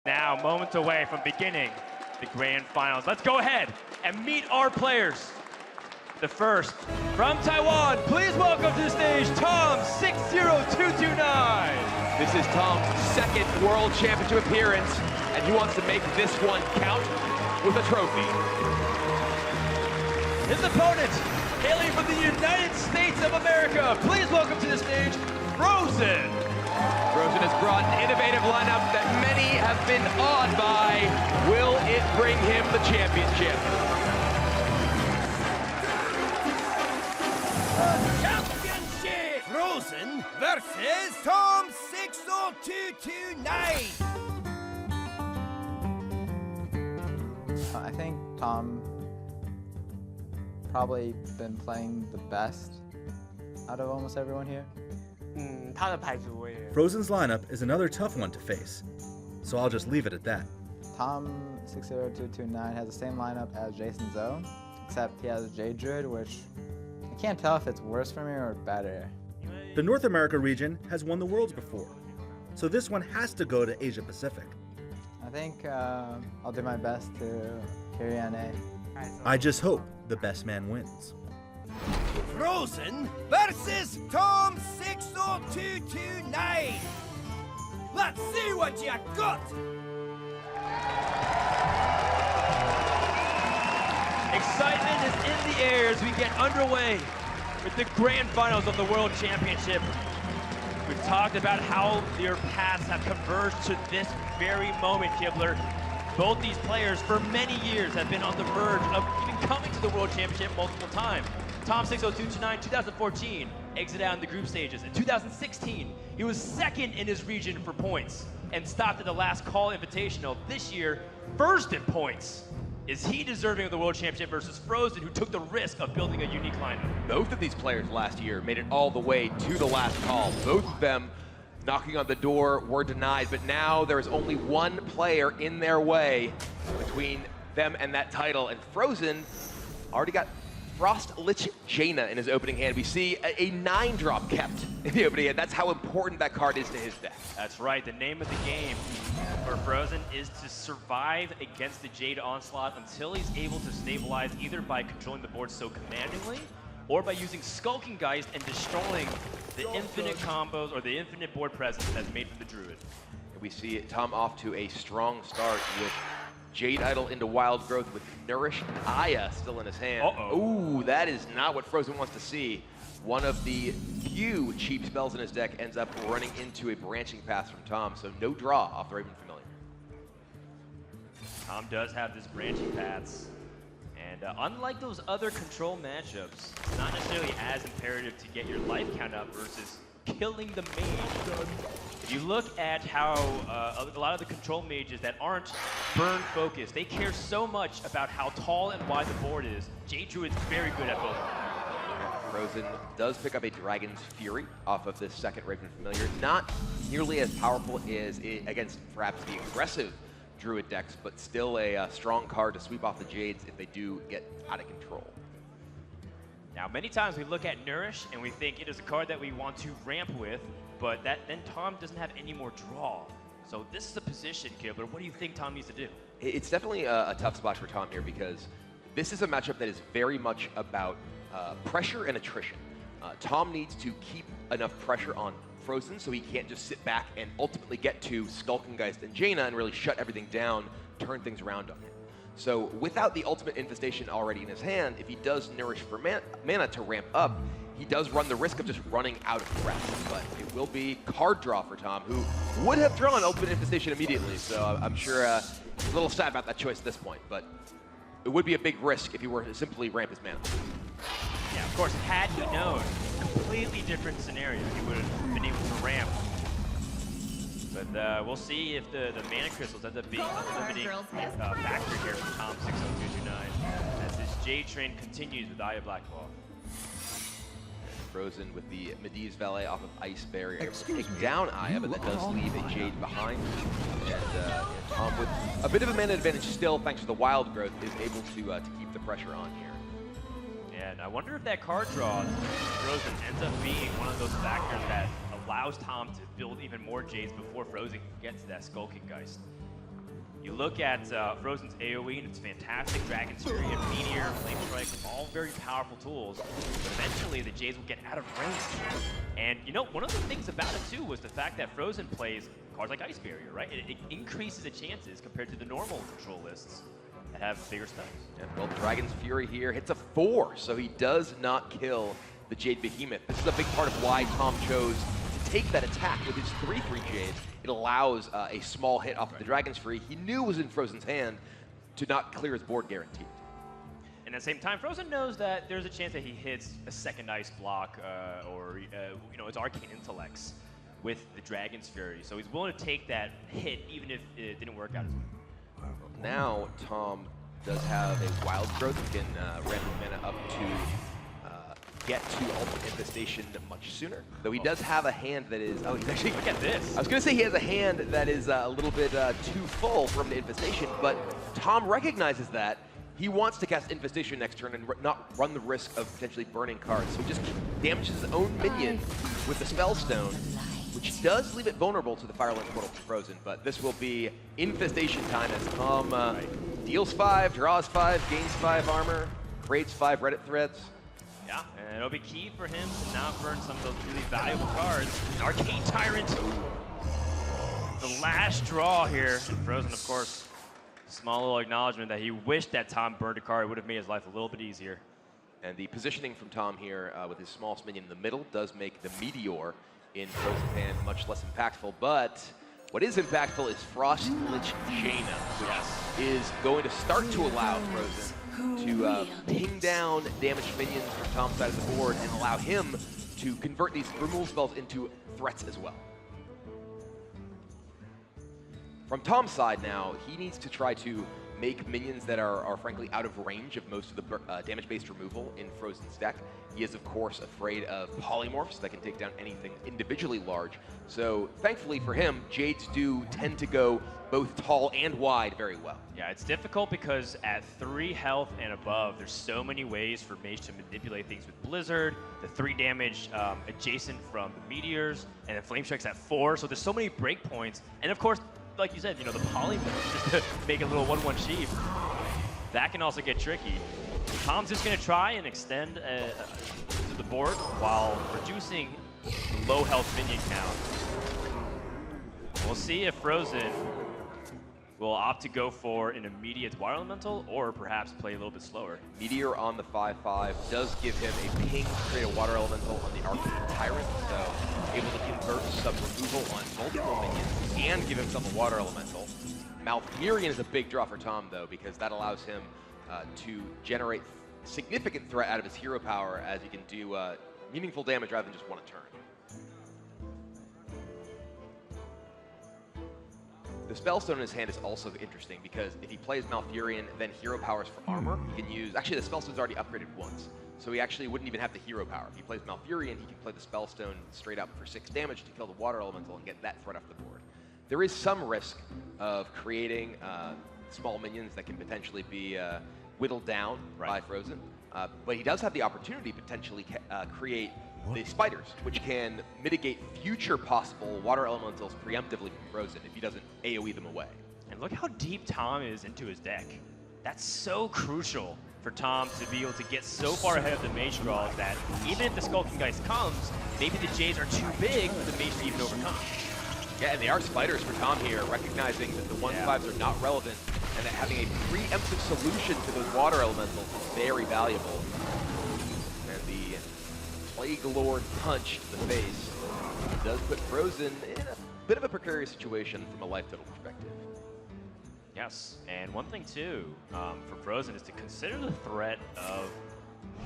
Now, moments away from beginning the grand finals. Let's go ahead and meet our players. The first, from Taiwan, please welcome to the stage, tom60229. This is Tom's second World Championship appearance, and he wants to make this one count with a trophy. His opponent, hailing from the United States of America, please welcome to the stage, Fr0zen. Fr0zen has brought an innovative lineup that many have been awed by. Will it bring him the championship? Championship! Fr0zen versus tom60229. I think Tom probably been playing the best out of almost everyone here. 他的牌组我也 Fr0zen's lineup is another tough one to face, so I'll just leave it at that. Tom60229 has the same lineup as Jason's own, except he has J Druid, which I can't tell if it's worse for me or better. The North America region has won the Worlds before, so this one has to go to Asia Pacific. I think I'll do my best to carry on A. I just hope the best man wins. Fr0zen versus tom60229. Let's see what you got. Excitement is in the air as we get underway with the grand finals of the World Championship. We've talked about how their paths have converged to this very moment, Kibler. Both these players, for many years, have been on the verge of even coming to the World Championship multiple times. Tom60229, 2014, exited out in the group stages. In 2016, he was second in his region for points and stopped at the last call invitational. This year, first in points. Is he deserving of the World Championship versus Fr0zen, who took the risk of building a unique lineup? Both of these players last year made it all the way to the last call. Both of them knocking on the door were denied, but now there is only one player in their way between them and that title, and Fr0zen already got Frost Lich Jaina in his opening hand. We see a 9-drop kept in the opening hand. That's how important that card is to his deck. That's right. The name of the game for Fr0zen is to survive against the Jade Onslaught until he's able to stabilize either by controlling the board so commandingly or by using Skulking Geist and destroying the infinite combos or the infinite board presence that's made from the Druid. And we see Tom off to a strong start with Jade Idol into Wild Growth with Nourish and Aya still in his hand. Ooh, that is not what Fr0zen wants to see. One of the few cheap spells in his deck ends up running into a branching path from Tom, so no draw off the Raven Familiar. Tom does have this branching paths, and unlike those other control matchups, it's not necessarily as imperative to get your life count up versus killing the mage. If you look at how a lot of the control mages that aren't burn focused, they care so much about how tall and wide the board is. Jade Druid's very good at both. Fr0zen does pick up a Dragon's Fury off of this second Raven Familiar. Not nearly as powerful as against perhaps the aggressive Druid decks, but still a strong card to sweep off the Jades if they do get out of control. Now, many times we look at Nourish and we think it is a card that we want to ramp with, but then Tom doesn't have any more draw. So this is a position, Kibler. What do you think Tom needs to do? It's definitely a tough spot for Tom here because this is a matchup that is very much about pressure and attrition. Tom needs to keep enough pressure on Fr0zen so he can't just sit back and ultimately get to Skulking Geist and Jaina and really shut everything down, turn things around on him. So without the ultimate infestation already in his hand, if he does Nourish for mana to ramp up, he does run the risk of just running out of breath. But it will be card draw for Tom, who would have drawn ultimate infestation immediately. So I'm sure he's a little sad about that choice at this point, but it would be a big risk if he were to simply ramp his mana. Yeah, of course, had he known, completely different scenario. He would have been able to ramp. But we'll see if the mana crystals end up being a limiting factor here for Tom60229 as his Jade train continues with Aya Blackball. Fr0zen with the Medivh Valet off of Ice Barrier. Take down Aya, but that does leave a Jade behind. And Tom, with a bit of a mana advantage still, thanks to the Wild Growth, is able to keep the pressure on here. Yeah, and I wonder if that card draw Fr0zen ends up being one of those factors that allows Tom to build even more Jades before Fr0zen can get to that Skulking Geist. You look at Fr0zen's AoE, and it's fantastic. Dragon's Fury and Meteor, Flame Strike, all very powerful tools. But eventually, the Jades will get out of range. And you know, one of the things about it too was the fact that Fr0zen plays cards like Ice Barrier, right? It increases the chances compared to the normal control lists that have bigger spells. And well, Dragon's Fury here hits a 4, so he does not kill the Jade Behemoth. This is a big part of why Tom chose to take that attack with his 3/3 Jade. It allows a small hit off of the Dragon's Fury he knew was in Fr0zen's hand to not clear his board guaranteed. And at the same time, Fr0zen knows that there's a chance that he hits a second ice block or you know, his Arcane Intellects with the Dragon's Fury. So he's willing to take that hit even if it didn't work out as well. Now Tom does have a Wild Growth that can ramp his mana up to get to Ultimate Infestation much sooner. Though he does have a hand that is, oh, he's actually, Look at this. I was gonna say he has a hand that is a little bit too full from the Infestation, but Tom recognizes that. He wants to cast Infestation next turn and not run the risk of potentially burning cards. So he just damages his own minion with the Spellstone, which does leave it vulnerable to the Firelink Portal for Fr0zen, but this will be Infestation time as Tom deals 5, draws 5, gains 5 armor, creates 5 Reddit threads. Yeah, and it'll be key for him to not burn some of those really valuable cards. An Arcane Tyrant. The last draw here. And Fr0zen, of course, small little acknowledgement that he wished that Tom burned a card. It would have made his life a little bit easier. And the positioning from Tom here with his smallest minion in the middle does make the Meteor in Fr0zen's hand much less impactful, but what is impactful is Frost Lich Jaina, which is going to start to allow Fr0zen to ping down damaged minions from Tom's side of the board and allow him to convert these removal spells into threats as well. From Tom's side now, he needs to try to make minions that are frankly out of range of most of the damage-based removal in Fr0zen's deck. He is, of course, afraid of polymorphs that can take down anything individually large. So, thankfully for him, Jades do tend to go both tall and wide very well. Yeah, it's difficult because at 3 health and above, there's so many ways for Mage to manipulate things with Blizzard, the 3 damage adjacent from the Meteors, and then Flame Strike's at 4, so there's so many breakpoints. And of course, like you said, you know, the polymorphs, just to make a little 1/1 sheaf. That can also get tricky. Tom's just going to try and extend to the board while reducing the low health minion count. We'll see if Fr0zen will opt to go for an immediate Water Elemental or perhaps play a little bit slower. Meteor on the 5/5 does give him a ping to create a Water Elemental on the Arcane Tyrant, so able to convert some removal on multiple minions and give himself a Water Elemental. Malfurion is a big draw for Tom, though, because that allows him to generate significant threat out of his hero power, as he can do meaningful damage rather than just one a turn. The Spellstone in his hand is also interesting because if he plays Malfurion, then hero powers for armor, he can use... Actually, the Spellstone's already upgraded once, so he actually wouldn't even have the hero power. If he plays Malfurion, he can play the Spellstone straight up for 6 damage to kill the Water Elemental and get that threat off the board. There is some risk of creating small minions that can potentially be whittled down by Fr0zen, but he does have the opportunity to potentially create the spiders, which can mitigate future possible Water Elementals preemptively from Fr0zen if he doesn't AoE them away. And look how deep Tom is into his deck. That's so crucial for Tom to be able to get so far ahead of the Mage draws that even if the Skulking Geist comes, maybe the Jades are too big for the Mage to even overcome. Yeah, and they are spiders for Tom here, recognizing that the 1/5s are not relevant and that having a preemptive solution to those Water Elementals is very valuable. And the Plague Lord punch to the face does put Fr0zen in a bit of a precarious situation from a life total perspective. Yes, and one thing too for Fr0zen is to consider the threat of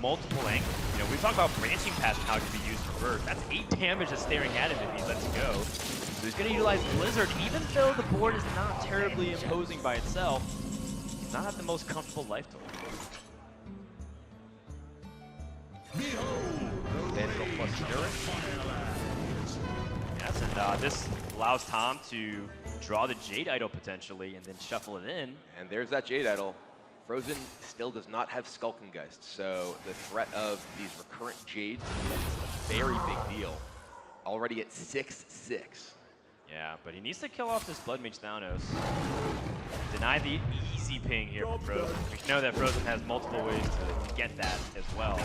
multiple angles. You know, we talk about branching paths and how it can be used for burst. That's 8 damage that's staring at him if he lets it go. So he's going to utilize Blizzard, even though the board is not terribly imposing by itself. He's not at the most comfortable life total. Vandal plus Endurance. Yes, and this allows Tom to draw the Jade Idol potentially and then shuffle it in. And there's that Jade Idol. Fr0zen still does not have Skulking Geist, so the threat of these recurrent Jades is a very big deal. Already at 6/6. Yeah, but he needs to kill off this Blood Mage Thanos. Deny the easy ping here from Fr0zen. We know that Fr0zen has multiple ways to get that as well.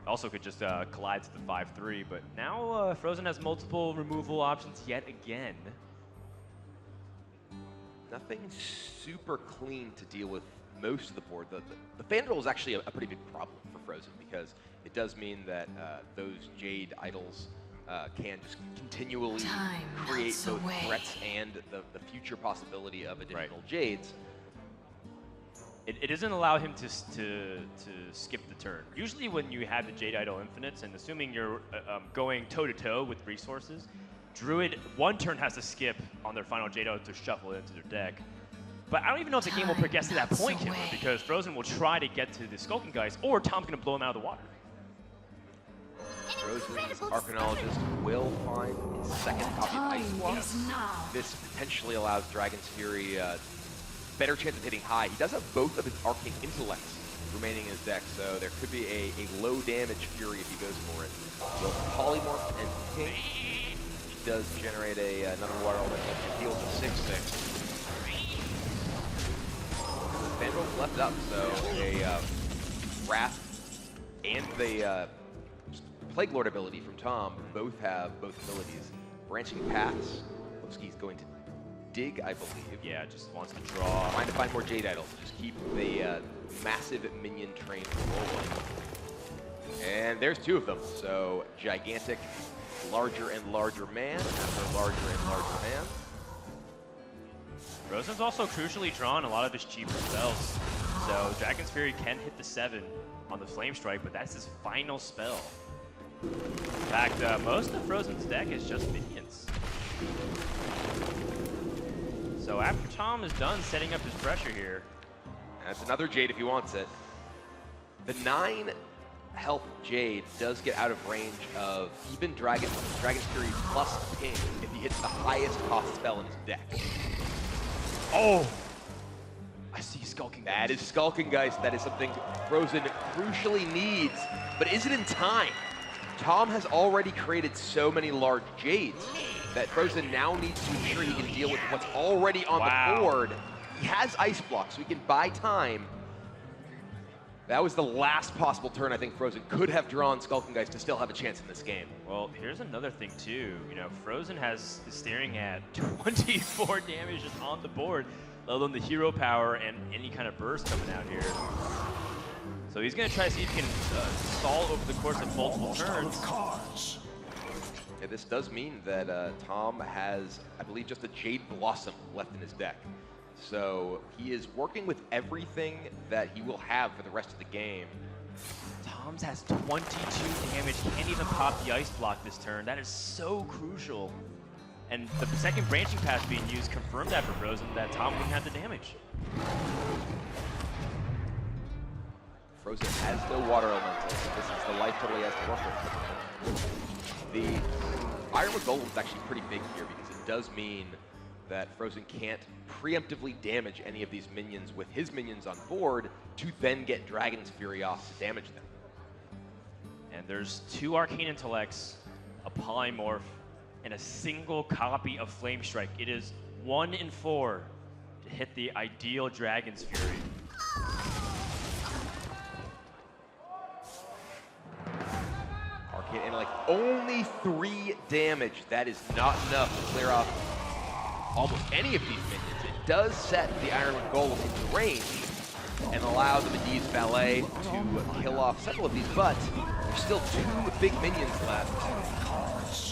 Also could just collide to the 5-3, but now Fr0zen has multiple removal options yet again. Nothing super clean to deal with most of the board. The fan roll is actually a pretty big problem for Fr0zen because it does mean that those Jade idols can just continually create both threats and the future possibility of additional Jades. It doesn't allow him to skip the turn. Usually when you have the Jade Idol Infinites, and assuming you're going toe-to-toe with resources, Druid one turn has to skip on their final Jade Idol to shuffle it into their deck. But I don't even know if the game will progress to that point, Kimber, because Fr0zen will try to get to the Skulking Geist, or Tom's going to blow him out of the water. Fr0zen's Arcanologist will find his second copy of Ice Block. This potentially allows Dragon's Fury better chance of hitting high. He does have both of his Arcane Intellects remaining in his deck, so there could be a low damage Fury if he goes for it. Will Polymorph and Pink. She does generate another Water Element that deals a 6/6. Fandrel's left up, so a Wrath and the Plague Lord ability from Tom both have both abilities. Branching Paths, looks like he's going to dig, I believe. Yeah, just wants to draw. Trying to find more Jade Idols. Just keep the massive minion train rolling. And there's two of them. So gigantic, larger and larger man after larger and larger man. Fr0zen's also crucially drawn a lot of his cheaper spells. So Dragon's Fury can hit the 7 on the Flame Strike, but that's his final spell. In fact, most of Fr0zen's deck is just minions. So after Tom is done setting up his pressure here. That's another Jade if he wants it. The 9 health Jade does get out of range of even Dragon's Fury plus Ping if he hits the highest cost spell in his deck. Oh! I see Skulking Geist. That is Skulking Geist. That is something Fr0zen crucially needs. But is it in time? Tom has already created so many large Jades that Fr0zen now needs to ensure he can deal with what's already on the board. He has Ice Block, so he can buy time. That was the last possible turn I think Fr0zen could have drawn Skulking Geist to still have a chance in this game. Well, here's another thing too. You know, Fr0zen is staring at 24 damage just on the board, let alone the hero power and any kind of burst coming out here. So he's going to try to see if he can stall over the course of multiple turns. Yeah, this does mean that Tom has, I believe, just a Jade Blossom left in his deck. So he is working with everything that he will have for the rest of the game. Tom's has 22 damage, can't even pop the Ice Block this turn. That is so crucial. And the second Branching Path being used confirmed that for Fr0zen, that Tom wouldn't have the damage. Fr0zen has no Water Elemental. This is the life total he has to work with. The Iron Gold is actually pretty big here because it does mean that Fr0zen can't preemptively damage any of these minions with his minions on board to then get Dragon's Fury off to damage them. And there's 2 Arcane Intellects, a Polymorph, and a single copy of Flame Strike. It is 1 in 4 to hit the ideal Dragon's Fury. Arcane Intellect, only 3 damage. That is not enough to clear off almost any of these minions. It does set the Iron Golem into range and allow the Medivh's Valet to kill off several of these, but there's still 2 big minions left.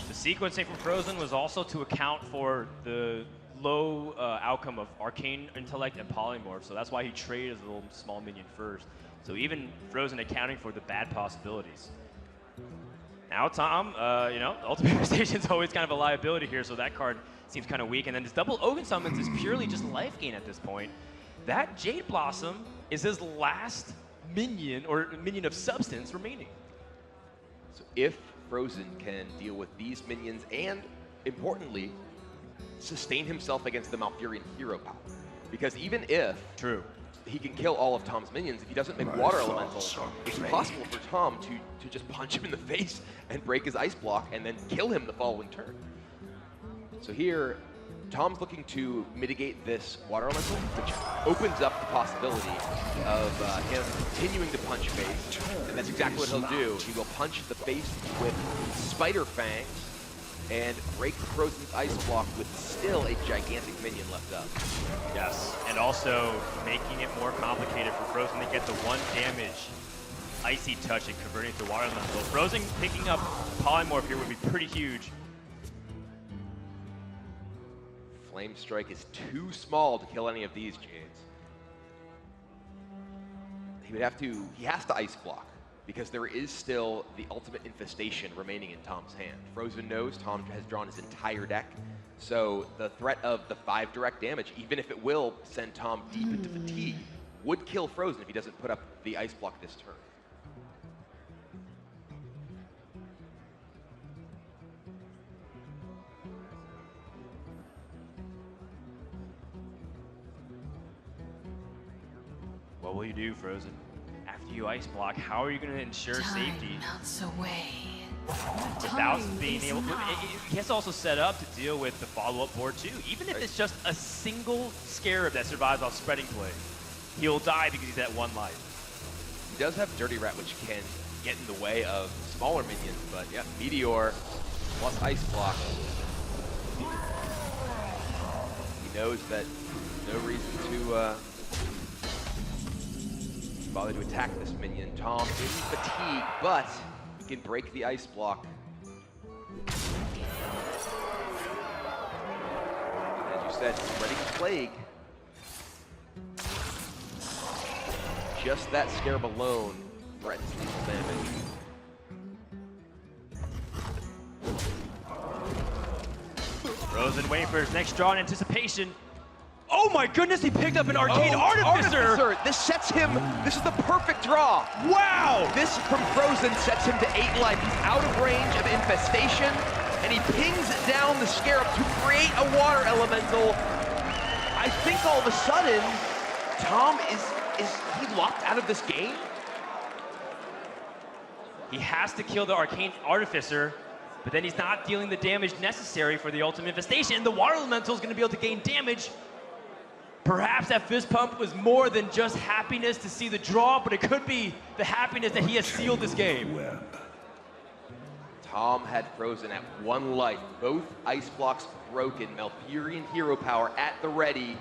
The sequencing from Fr0zen was also to account for the low outcome of Arcane Intellect and Polymorph, so that's why he traded the little small minion first. So even Fr0zen accounting for the bad possibilities. Now Tom, you know, Ultimate Devastation is always kind of a liability here, so that card seems kind of weak. And then his double Ogun Summons is purely just life gain at this point. That Jade Blossom is his last minion, or minion of substance, remaining. So if Fr0zen can deal with these minions and, importantly, sustain himself against the Malfurion hero power. Because even if he can kill all of Tom's minions, if he doesn't make Water Elemental, it's possible for Tom to just punch him in the face and break his Ice Block and then kill him the following turn. So here, Tom's looking to mitigate this water elemental, which opens up the possibility of him continuing to punch face, and that's exactly what he'll do. He will punch the face with Spider Fangs and break Fr0zen's ice block with still a gigantic minion left up. Yes, and also making it more complicated for Fr0zen to get the 1 damage icy touch and converting it to water elemental. Fr0zen picking up Polymorph here would be pretty huge. Flame Strike is too small to kill any of these Jades. He has to ice block because there is still the ultimate infestation remaining in Tom's hand. Fr0zen knows Tom has drawn his entire deck, so the threat of the 5 direct damage, even if it will send Tom deep into fatigue, would kill Fr0zen if he doesn't put up the ice block this turn. What will you do, Fr0zen? After you ice block, how are you going to ensure safety melts away. without being able to? He has to also set up to deal with the follow-up board too. Even if it's just a single Scarab that survives off spreading play, he'll die because he's at 1 life. He does have Dirty Rat, which can get in the way of smaller minions, but yeah, Meteor plus Ice Block. He knows that no reason to bother to attack this minion. Tom is fatigued, but he can break the ice block. As you said, spreading plague. Just that Scarab alone threatens lethal damage. Fr0zen waiting for his next draw in anticipation. Oh my goodness, he picked up an Arcane Artificer! This sets him, this is the perfect draw. Wow! This from Fr0zen sets him to 8 life. He's out of range of infestation, and he pings down the Scarab to create a water elemental. I think all of a sudden, Tom is he locked out of this game? He has to kill the Arcane Artificer, but then he's not dealing the damage necessary for the ultimate infestation, and the water elemental is going to be able to gain damage. Perhaps that fist pump was more than just happiness to see the draw, but it could be the happiness that he has sealed this game. Tom had Fr0zen at 1 life. Both ice blocks broken. Malfurion hero power at the ready.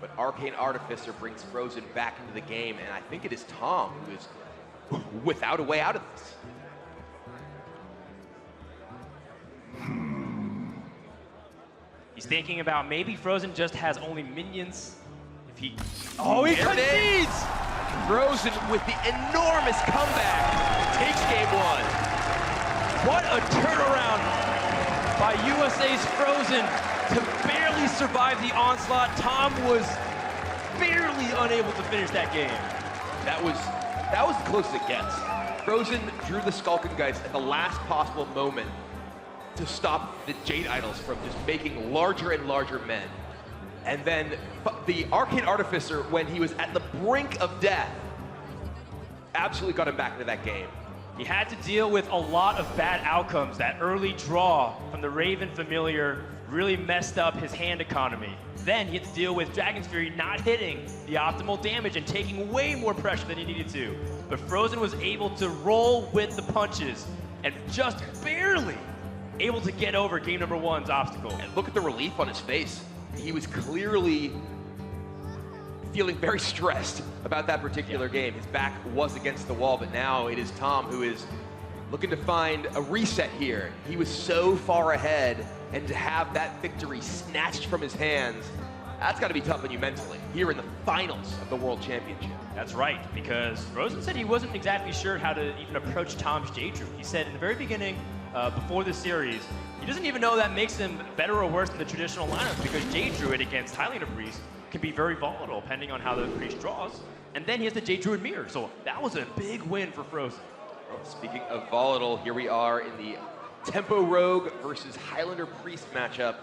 But Arcane Artificer brings Fr0zen back into the game, and I think it is Tom who is without a way out of this. He's thinking about maybe Fr0zen just has only minions. If he... Oh, he concedes! Fr0zen with the enormous comeback takes game 1. What a turnaround by USA's Fr0zen to barely survive the onslaught. Tom was barely unable to finish that game. That was the closest it gets. Fr0zen drew the Skulkengeist at the last possible moment to stop the Jade Idols from just making larger and larger men. And then the Arcane Artificer, when he was at the brink of death, absolutely got him back into that game. He had to deal with a lot of bad outcomes. That early draw from the Raven Familiar really messed up his hand economy. Then he had to deal with Dragon's Fury not hitting the optimal damage and taking way more pressure than he needed to. But Fr0zen was able to roll with the punches and just barely able to get over game number 1's obstacle. And look at the relief on his face. He was clearly feeling very stressed about that particular game. His back was against the wall, but now it is Tom who is looking to find a reset here. He was so far ahead, and to have that victory snatched from his hands, that's got to be tough on you mentally here in the finals of the World Championship. That's right, because Fr0zen said he wasn't exactly sure how to even approach Tom's Jade Druid. He said in the very beginning, before the series, he doesn't even know that makes him better or worse than the traditional lineup, because Jade Druid against Highlander Priest can be very volatile depending on how the Priest draws. And then he has the Jade Druid mirror, so that was a big win for Fr0zen. Speaking of volatile, here we are in the Tempo Rogue versus Highlander Priest matchup.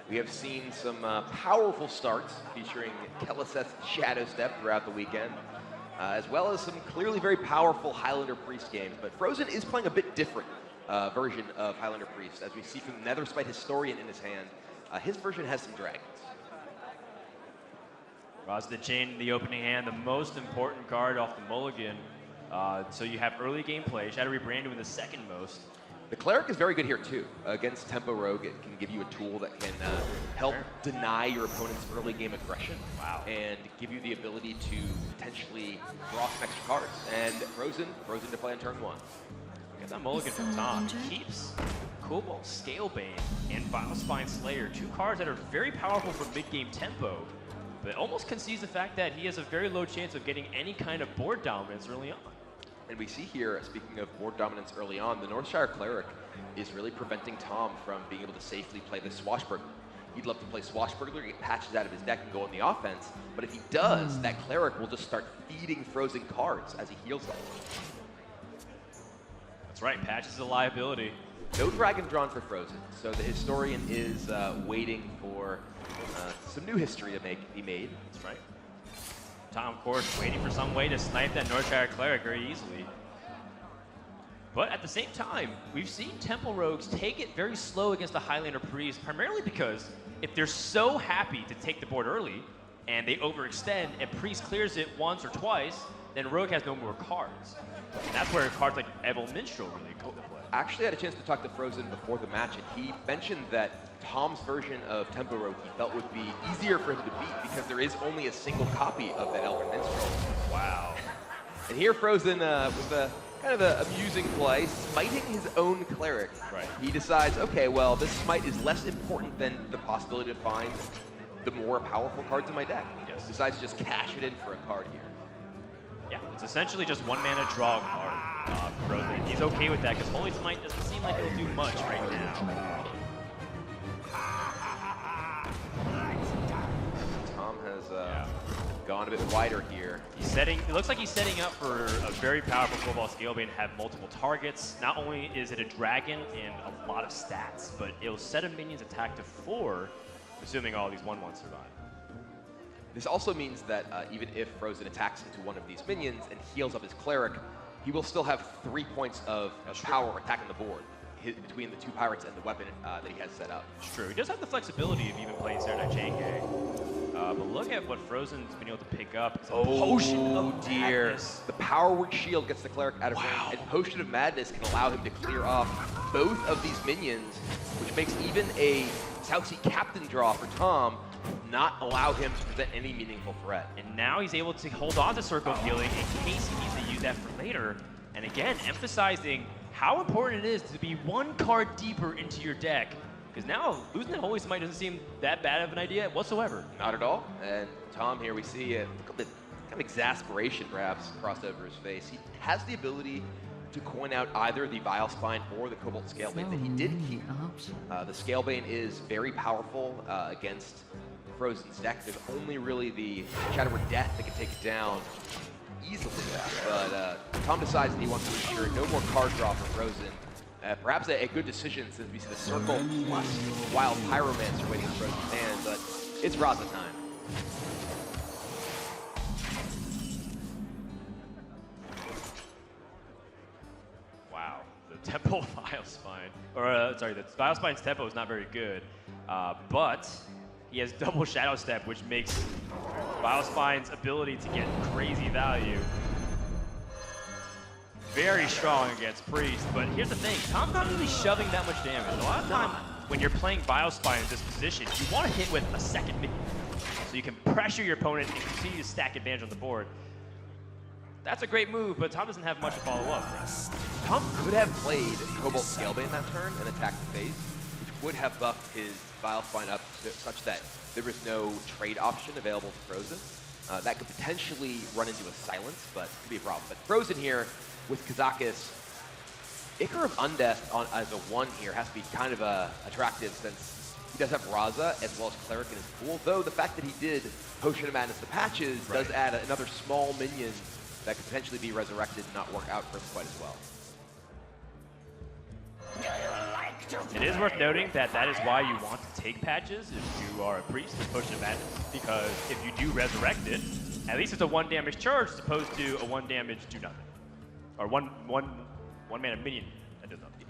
We have seen some powerful starts featuring Keleseth's Shadow Step throughout the weekend, as well as some clearly very powerful Highlander Priest games. But Fr0zen is playing a bit different version of Highlander Priest, as we see from Netherspite Historian in his hand. his version has some dragons. Roz the Chain in the opening hand, the most important card off the mulligan. So you have early game play. Shadowy Brando in the second most. The Cleric is very good here too. Against Tempo Rogue, it can give you a tool that can help deny your opponent's early game aggression. Wow. And give you the ability to potentially draw some extra cards. And Fr0zen to play on turn 1. Get that mulligan from Tom. Keeps Cobalt Scalebane and Vile Spine Slayer, 2 cards that are very powerful for mid-game tempo, but almost concedes the fact that he has a very low chance of getting any kind of board dominance early on. And we see here, speaking of board dominance early on, the Northshire Cleric is really preventing Tom from being able to safely play the Swashbuckler. He'd love to play Swashbuckler, get patches out of his deck and go on the offense, but if he does, that Cleric will just start feeding Fr0zen cards as he heals them. That's right, patches is a liability. No dragon drawn for Fr0zen, so the Historian is waiting for some new history to be made. That's right. Tom, of course, waiting for some way to snipe that Northshire Cleric very easily. But at the same time, we've seen Temple Rogues take it very slow against the Highlander Priest, primarily because if they're so happy to take the board early and they overextend and Priest clears it once or twice, then Rogue has no more cards. And that's where cards like Evil Minstrel really come into play. Actually, I had a chance to talk to Fr0zen before the match, and he mentioned that Tom's version of Tempo Rogue he felt would be easier for him to beat because there is only a single copy of that Elven Minstrel. Wow. And here Fr0zen, with a kind of an amusing play, smiting his own Cleric. Right. He decides, okay, well, this smite is less important than the possibility to find the more powerful cards in my deck. Yes. Decides to just cash it in for a card here. Yeah, it's essentially just 1 mana draw card for Fr0zen. He's okay with that because Holy Smite doesn't seem like it'll do much right now. Tom has gone a bit wider here. It looks like he's setting up for a very powerful Cobalt Scalebane to have multiple targets. Not only is it a dragon and a lot of stats, but it'll set a minion's attack to 4, assuming all these 1/1 survive. This also means that even if Fr0zen attacks into one of these minions and heals up his Cleric, he will still have 3 points of power attacking the board between the 2 pirates and the weapon that he has set up. It's true. He does have the flexibility of even playing Serenite Chain. But look at what Fr0zen's been able to pick up. It's a Potion of Madness. The Power Word Shield gets the Cleric out of range, and Potion of Madness can allow him to clear off both of these minions, which makes even a South Sea Captain draw for Tom not allow him to present any meaningful threat. And now he's able to hold on to Circle of Healing in case he needs to use that for later. And again, emphasizing how important it is to be 1 card deeper into your deck. Because now, losing that Holy Smite doesn't seem that bad of an idea whatsoever. Not at all. And Tom here, we see a bit kind of exasperation perhaps crossed over his face. He has the ability to coin out either the Vile Spine or the Cobalt Scalebane that he did keep. The Scalebane is very powerful against Fr0zen's deck. There's only really the Shadow of Death that can take it down easily. But Tom decides that he wants to ensure no more card draw for Fr0zen. Perhaps a good decision since we see the Circle plus Wild Pyromancer waiting for Fr0zen's hand, but it's Raza time. Wow, the Tempo Vile Spine, or sorry, the Vile Spine's tempo is not very good, but he has double Shadow Step, which makes Vile Spine's ability to get crazy value very strong against Priest. But here's the thing, Tom's not really shoving that much damage. A lot of time when you're playing Vile Spine in this position, you want to hit with a second minion, so you can pressure your opponent and continue to stack advantage on the board. That's a great move, but Tom doesn't have much to follow up. Tom could have played Cobalt Scalebane that turn and attacked the face, which would have buffed his Vile Spine up such that there was no trade option available to Fr0zen. That could potentially run into a silence, but it could be a problem. But Fr0zen here with Kazakis, Ichor of Undeath as a 1 here has to be kind of attractive since he does have Raza as well as Cleric in his pool, though the fact that he did Potion of Madness to patches does add another small minion that could potentially be resurrected and not work out for him quite as well. It is worth noting that that is why you want to take patches if you are a priest with Potion of Madness, because if you do resurrect it, at least it's a 1 damage charge as opposed to a 1 damage do nothing. Or one mana minion that does nothing.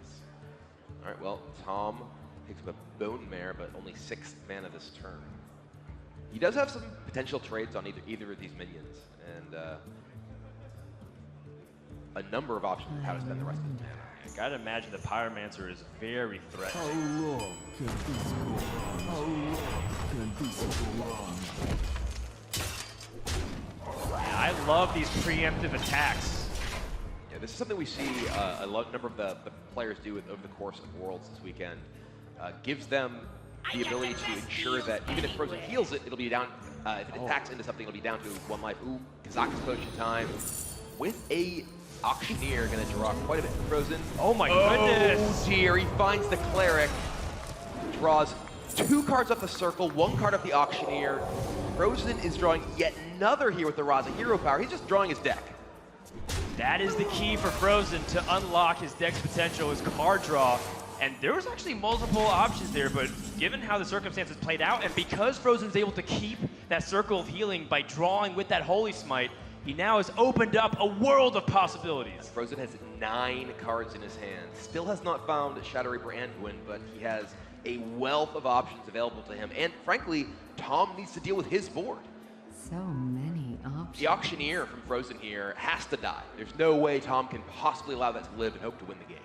All right, well, Tom Picks up a Bone Mare, but only 6th mana this turn. He does have some potential trades on either of these minions, and a number of options of how to spend the rest of his mana. I gotta imagine the Pyromancer is very threatening. How long can this go on? How long can this go on? Yeah, I love these preemptive attacks. Yeah, this is something we see a number of the players do over the course of Worlds this weekend. Gives them the ability to ensure that even if Fr0zen heals it, it'll be down, if it attacks into something, it'll be down to 1 life. Ooh, Kazaka's potion time. With a Auctioneer, gonna draw quite a bit for Fr0zen. Oh my goodness! Oh dear, he finds the Cleric. Draws 2 cards off the circle, 1 card off the Auctioneer. Fr0zen is drawing yet another here with the Raza Hero Power. He's just drawing his deck. That is the key for Fr0zen to unlock his deck's potential, his card draw. And there was actually multiple options there, but given how the circumstances played out, and because Fr0zen's able to keep that circle of healing by drawing with that Holy Smite, he now has opened up a world of possibilities. Fr0zen has 9 cards in his hand. Still has not found Shadow Reaper Anduin, but he has a wealth of options available to him. And frankly, Tom needs to deal with his board. So many options. The Auctioneer from Fr0zen here has to die. There's no way Tom can possibly allow that to live and hope to win the game.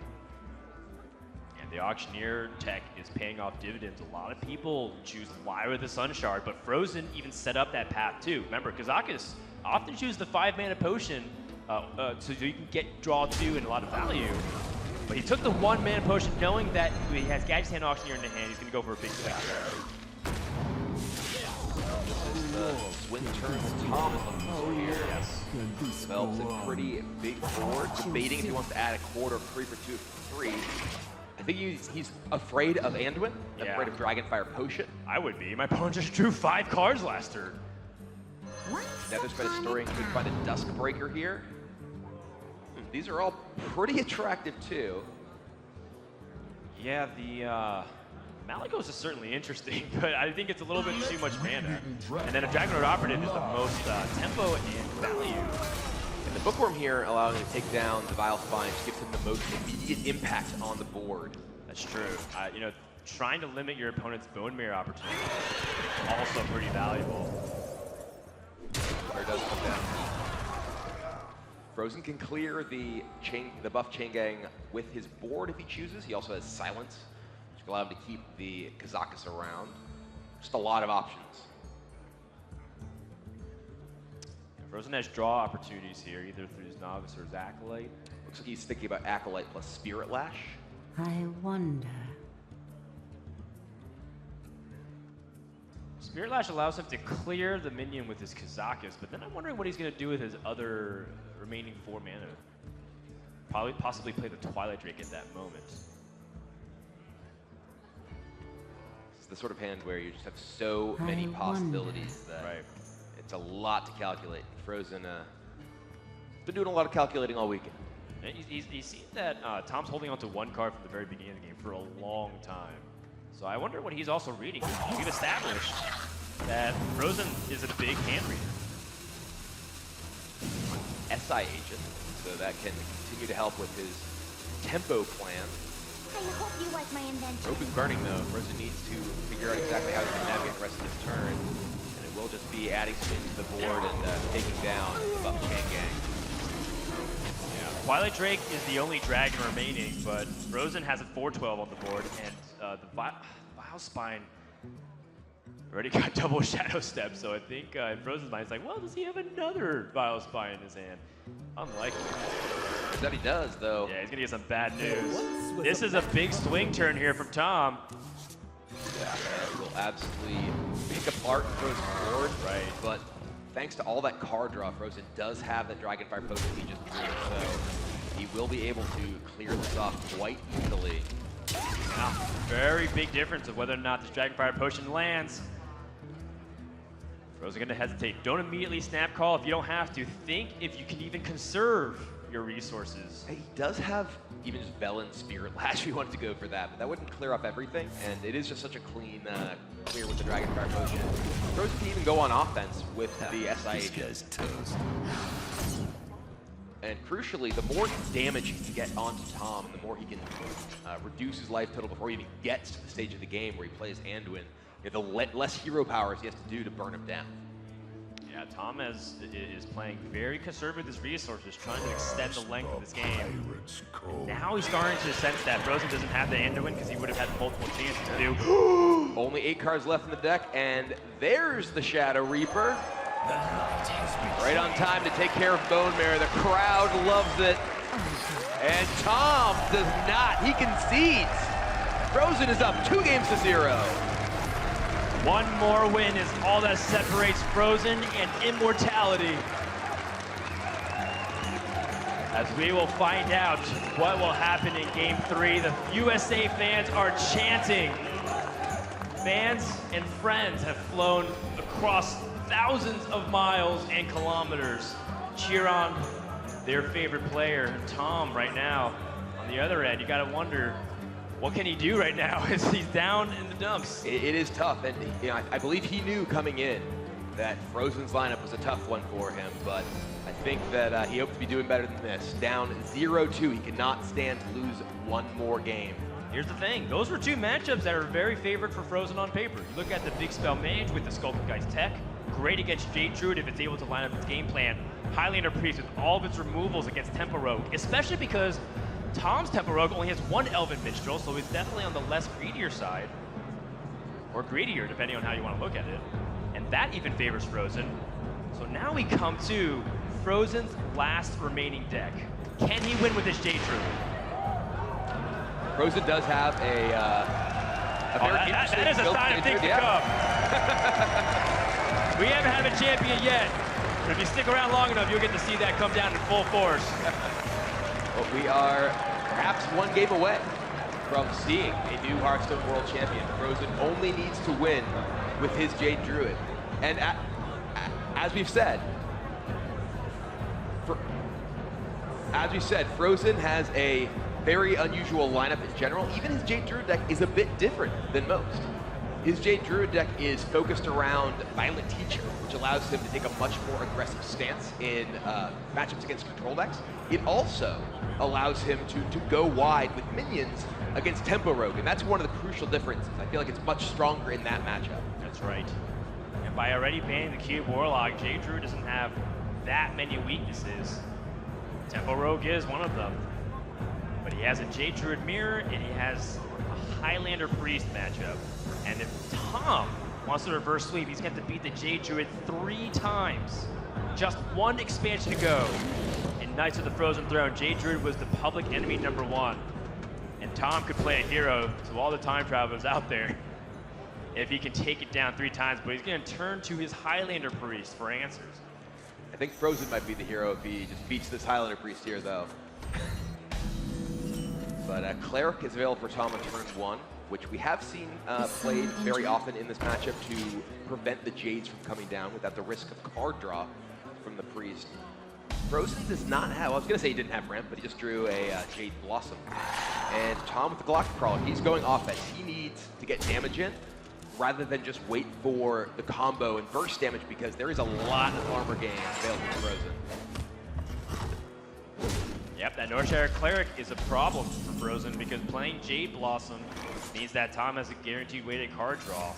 And the Auctioneer tech is paying off dividends. A lot of people choose Lie with the Sun Shard, but Fr0zen even set up that path too. Remember, Kazakus often choose the 5-mana potion so you can draw 2 and a lot of value. But he took the 1-mana potion knowing that he has Gadget's Hand Auctioneer in the hand. He's going to go for a big swing. This is the swing turn that Tom is looking for here. Yes. Develops a pretty big board, debating if he wants to add a quarter of 3 for 2 for 3. I think he's afraid of Anduin, afraid of Dragonfire Potion. I would be. My opponent just drew 5 cards last turn. Nether's Bed Historian could find a Duskbreaker here. These are all pretty attractive too. Yeah, the Malygos is certainly interesting, but I think it's a little bit too much mana. And then a Dragonlord Operative is the most tempo and value. And the Bookworm here, allowing him to take down the Vile Spine, just gives him the most immediate impact on the board. That's true. You know, trying to limit your opponent's Bone Mirror opportunity is also pretty valuable. Where does come down. Fr0zen can clear the buff Chain Gang with his board if he chooses. He also has Silence, which will allow him to keep the Kazakus around. Just a lot of options. Fr0zen has draw opportunities here, either through his Novice or his Acolyte. Looks like he's thinking about Acolyte plus Spirit Lash. I wonder. Spirit Lash allows him to clear the minion with his Kazakus, but then I'm wondering what he's going to do with his other remaining 4 mana. Possibly play the Twilight Drake at that moment. It's the sort of hand where you just have so many possibilities that it's a lot to calculate. Fr0zen been doing a lot of calculating all weekend. He's seen that Tom's holding on to 1 card from the very beginning of the game for a long time. So I wonder what he's also reading. We've established that Fr0zen is a big hand reader. SI agent, so that can continue to help with his tempo plan. I hope you like my invention. Rope is burning though. Fr0zen needs to figure out exactly how he's going to navigate the rest of his turn. And it will just be adding spin to the board and taking down the buff Chain Gang. Twilight Drake is the only dragon remaining, but Fr0zen has a 4/12 on the board, and the Vile Spine already got double Shadow Step, so I think in Fr0zen's mind, it's like, well, does he have another Vile Spine in his hand? Unlikely. That he does, though. Yeah, he's going to get some bad news. This is a big swing turn here from Tom. Yeah, will absolutely pick apart Fr0zen's board, right? But thanks to all that card draw, Fr0zen does have that Dragonfire Potion he just drew, so he will be able to clear this off quite easily. Yeah, very big difference of whether or not this Dragonfire Potion lands. Fr0zen going to hesitate. Don't immediately snap call if you don't have to. Think if you can even conserve your resources. He does have even just Velen Spirit Lash if he wanted to go for that, but that wouldn't clear up everything, and it is just such a clean clear with the Dragonfire Potion. Fr0zen can even go on offense with the SI agent. And crucially, the more damage he can get onto Tom, and the more he can reduce his life total before he even gets to the stage of the game where he plays Anduin, the less hero powers he has to do to burn him down. Yeah, Tom is playing very conservative with his resources, trying to extend the length of this game. Now he's starting to sense that Fr0zen doesn't have the Anduin because he would have had multiple chances to do. Only 8 cards left in the deck, and there's the Shadow Reaper. Right on time to take care of Bone Mare. The crowd loves it. And Tom does not. He concedes. Fr0zen is up 2-0. One more win is all that separates Fr0zen and immortality. As we will find out what will happen in Game 3, the USA fans are chanting. Fans and friends have flown across thousands of miles and kilometers to cheer on their favorite player. Tom right now on the other end, you gotta wonder, what can he do right now as he's down in the dumps? It is tough, and I believe he knew coming in that Fr0zen's lineup was a tough one for him, but I think that he hoped to be doing better than this. Down 0-2, he cannot stand to lose one more game. Here's the thing, those were two matchups that are very favored for Fr0zen on paper. You look at the Big Spell Mage with the Sculpted Guy's tech, great against Jade Druid if it's able to line up its game plan. Highlander Priest with all of its removals against Tempo Rogue, especially because Tom's Tempo Rogue only has one Elven Minstrel, so he's definitely on the less greedier side. Or greedier, depending on how you want to look at it. And that even favors Fr0zen. So now we come to Fr0zen's last remaining deck. Can he win with his Jade Druid? Fr0zen does have a very interesting that is a build sign of things to come. We haven't had a champion yet, but if you stick around long enough, you'll get to see that come down in full force. Well, we are perhaps one game away from seeing a new Hearthstone World Champion. Fr0zen only needs to win with his Jade Druid. And as we've said, Fr0zen has a very unusual lineup in general. Even his Jade Druid deck is a bit different than most. His Jade Druid deck is focused around Violent Teacher, which allows him to take a much more aggressive stance in matchups against control decks. It also allows him to go wide with minions against Tempo Rogue, and that's one of the crucial differences. I feel like it's much stronger in that matchup. That's right. And by already banning the Cube Warlock, Jade Druid doesn't have that many weaknesses. Tempo Rogue is one of them. But he has a Jade Druid Mirror, and he has a Highlander Priest matchup. And if Tom wants to reverse sweep, he's got to beat the Jade Druid 3 times. Just one expansion to go. In Knights of the Frozen Throne, Jade Druid was the public enemy #1. And Tom could play a hero to all the time travelers out there if he can take it down 3 times, but he's going to turn to his Highlander Priest for answers. I think Fr0zen might be the hero if he just beats this Highlander Priest here, though. But Cleric is available for Tom on turn 1, which we have seen played very often in this matchup to prevent the Jades from coming down without the risk of card draw from the Priest. Fr0zen does not have, I was going to say he didn't have Ramp, but he just drew a Jade Blossom. And Tom with the Glock Crawler, he's going offense. He needs to get damage in rather than just wait for the combo and burst damage, because there is a lot of armor gain available to Fr0zen. Yep, that Northshire Cleric is a problem for Fr0zen because playing Jade Blossom means that Tom has a guaranteed weighted card draw.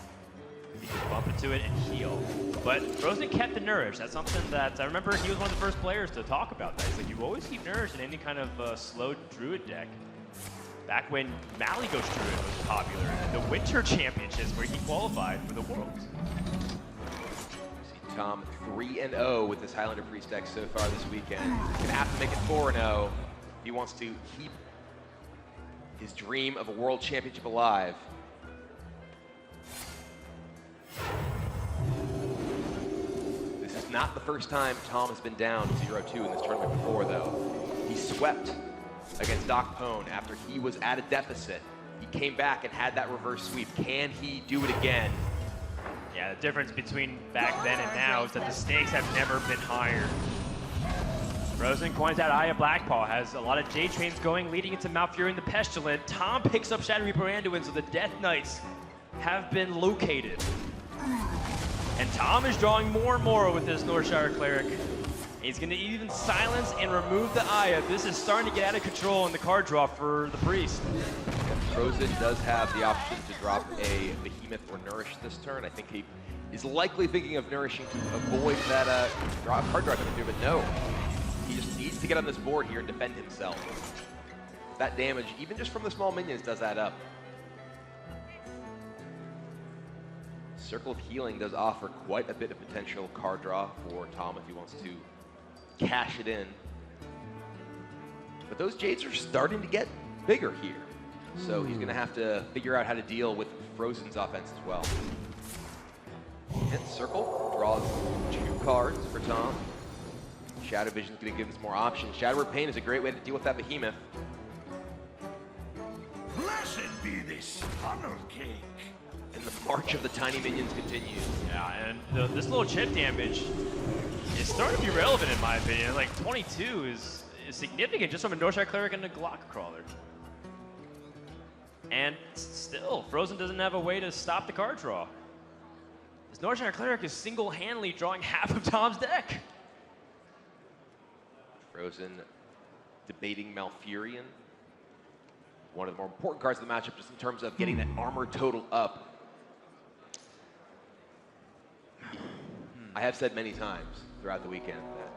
He can bump into it and heal. But Fr0zen kept the Nourish. That's something that I remember he was one of the first players to talk about that. He's like, you always keep Nourish in any kind of slow Druid deck. Back when Malyghost Druid was popular in the Winter Championships where he qualified for the Worlds. Tom 3-0 with this Highlander Priest deck so far this weekend. He's gonna have to make it 4-0 if he wants to keep his dream of a world championship alive. This is not the first time Tom has been down 0-2 in this tournament before, though. He swept against Doc Pone after he was at a deficit. He came back and had that reverse sweep. Can he do it again? Yeah, the difference between back then and now is that the stakes have never been higher. Fr0zen coins out Aya Blackpaw, has a lot of Jade Trains going, leading into Malfurion the Pestilent. Tom picks up Shadow Reaper Anduin, so the Death Knights have been located. And Tom is drawing more and more with this Northshire Cleric. He's going to even silence and remove the Aya. This is starting to get out of control in the card draw for the Priest. Fr0zen does have the option to drop a Behemoth or Nourish this turn. I think he is likely thinking of Nourishing to avoid that card draw coming through, but no. He just needs to get on this board here and defend himself. That damage, even just from the small minions, does add up. Circle of Healing does offer quite a bit of potential card draw for Tom if he wants to cash it in. But those Jades are starting to get bigger here. So he's going to have to figure out how to deal with Fr0zen's offense as well. Hit Circle draws 2 cards for Tom. Shadow Vision's going to give us more options. Shadow Pain is a great way to deal with that Behemoth. Blessed be this funnel cake. And the march of the tiny minions continues. Yeah, and this little chip damage is starting to be relevant in my opinion. Like 22 is significant just from a Northside Cleric and a Glock Crawler. And still, Fr0zen doesn't have a way to stop the card draw. This Northside Cleric is single-handedly drawing half of Tom's deck. Fr0zen debating Malfurion. One of the more important cards of the matchup just in terms of getting that armor total up. I have said many times throughout the weekend that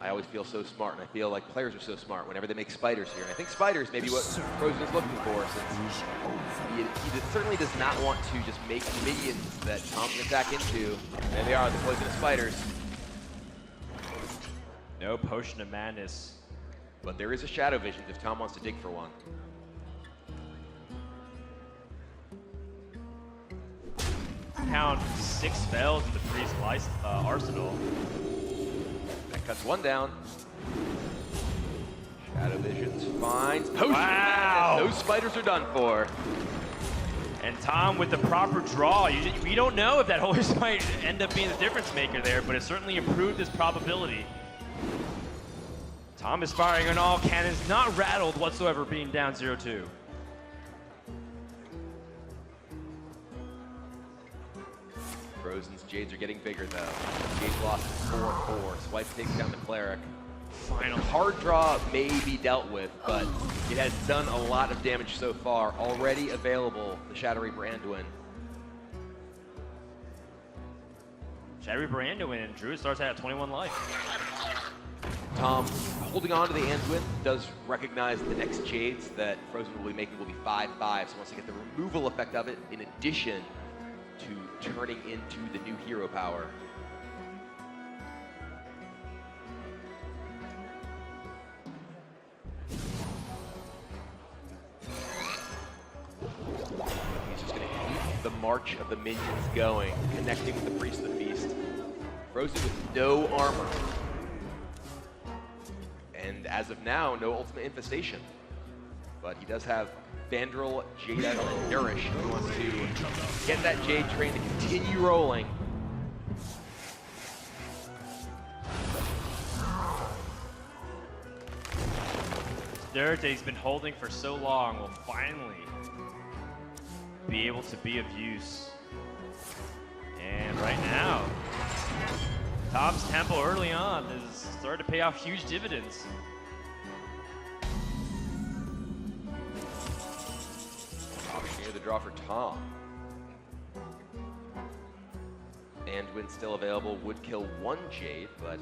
I always feel so smart, and I feel like players are so smart whenever they make spiders here. And I think spiders may be what Fr0zen is looking for, since he certainly does not want to just make minions that Tom can attack into. There they are, the poisonous spiders. No Potion of Madness. But there is a Shadow Vision if Tom wants to dig for one. Count 6 spells in the Priest arsenal. That cuts one down. Shadow Visions finds Potion. Wow! Those spiders are done for. And Tom with the proper draw. We don't know if that horse might end up being the difference maker there, but it certainly improved his probability. Tom is firing on all cannons, not rattled whatsoever being down 0-2. Fr0zen's Jades are getting bigger though. Jades lost 4-4. Swipe takes down the Cleric. Final Hard draw may be dealt with, but it has done a lot of damage so far. Already available, the Shadow Reaper Anduin. Shadow Reaper Anduin, and Drew starts out at 21 life. Tom, holding on to the Anduin, does recognize the next Jades that Fr0zen will be making will be 5-5, so wants to get the removal effect of it in addition to turning into the new hero power. He's just going to keep the march of the minions going, connecting with the Priest of the Feast. Fr0zen with no armor. And as of now, no Ultimate Infestation. But he does have Vandrel, Jade Idol, and Nourish. He wants to get that Jade train to continue rolling. Dirt that he's been holding for so long will finally be able to be of use. And right now, Tom's tempo early on is starting to pay off huge dividends. Near the draw for Tom. Anduin still available, would kill one Jade, but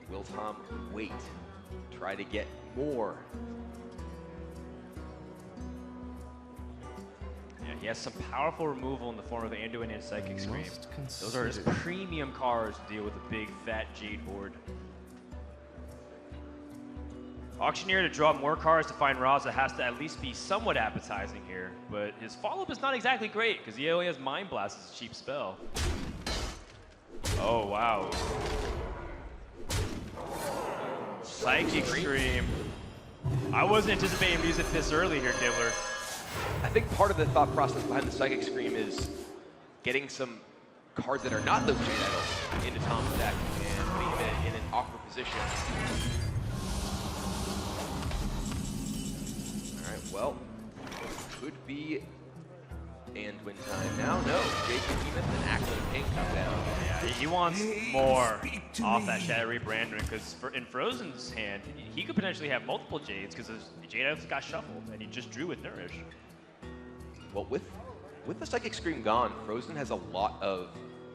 will Tom wait? Try to get more. Yeah, he has some powerful removal in the form of Anduin and Psychic Scream. Those are his premium cards to deal with a big fat Jade board. Auctioneer to draw more cards to find Raza has to at least be somewhat appetizing here, but his follow-up is not exactly great because he only has Mind Blast as a cheap spell. Oh, wow. Psychic Scream. I wasn't anticipating using this early here, Kibler. I think part of the thought process behind the Psychic Scream is getting some cards that are not those Jade Idols into Tom's deck and putting him in an awkward position. Well, could be Anduin time now. No, Jade Behemoth and Axe of the Pink come down. Yeah, He wants more off that Shadow Reap Brandon, because in Fr0zen's hand, he could potentially have multiple Jades, because his Jade items got shuffled, and he just drew with Nourish. Well, with the Psychic Scream gone, Fr0zen has a lot of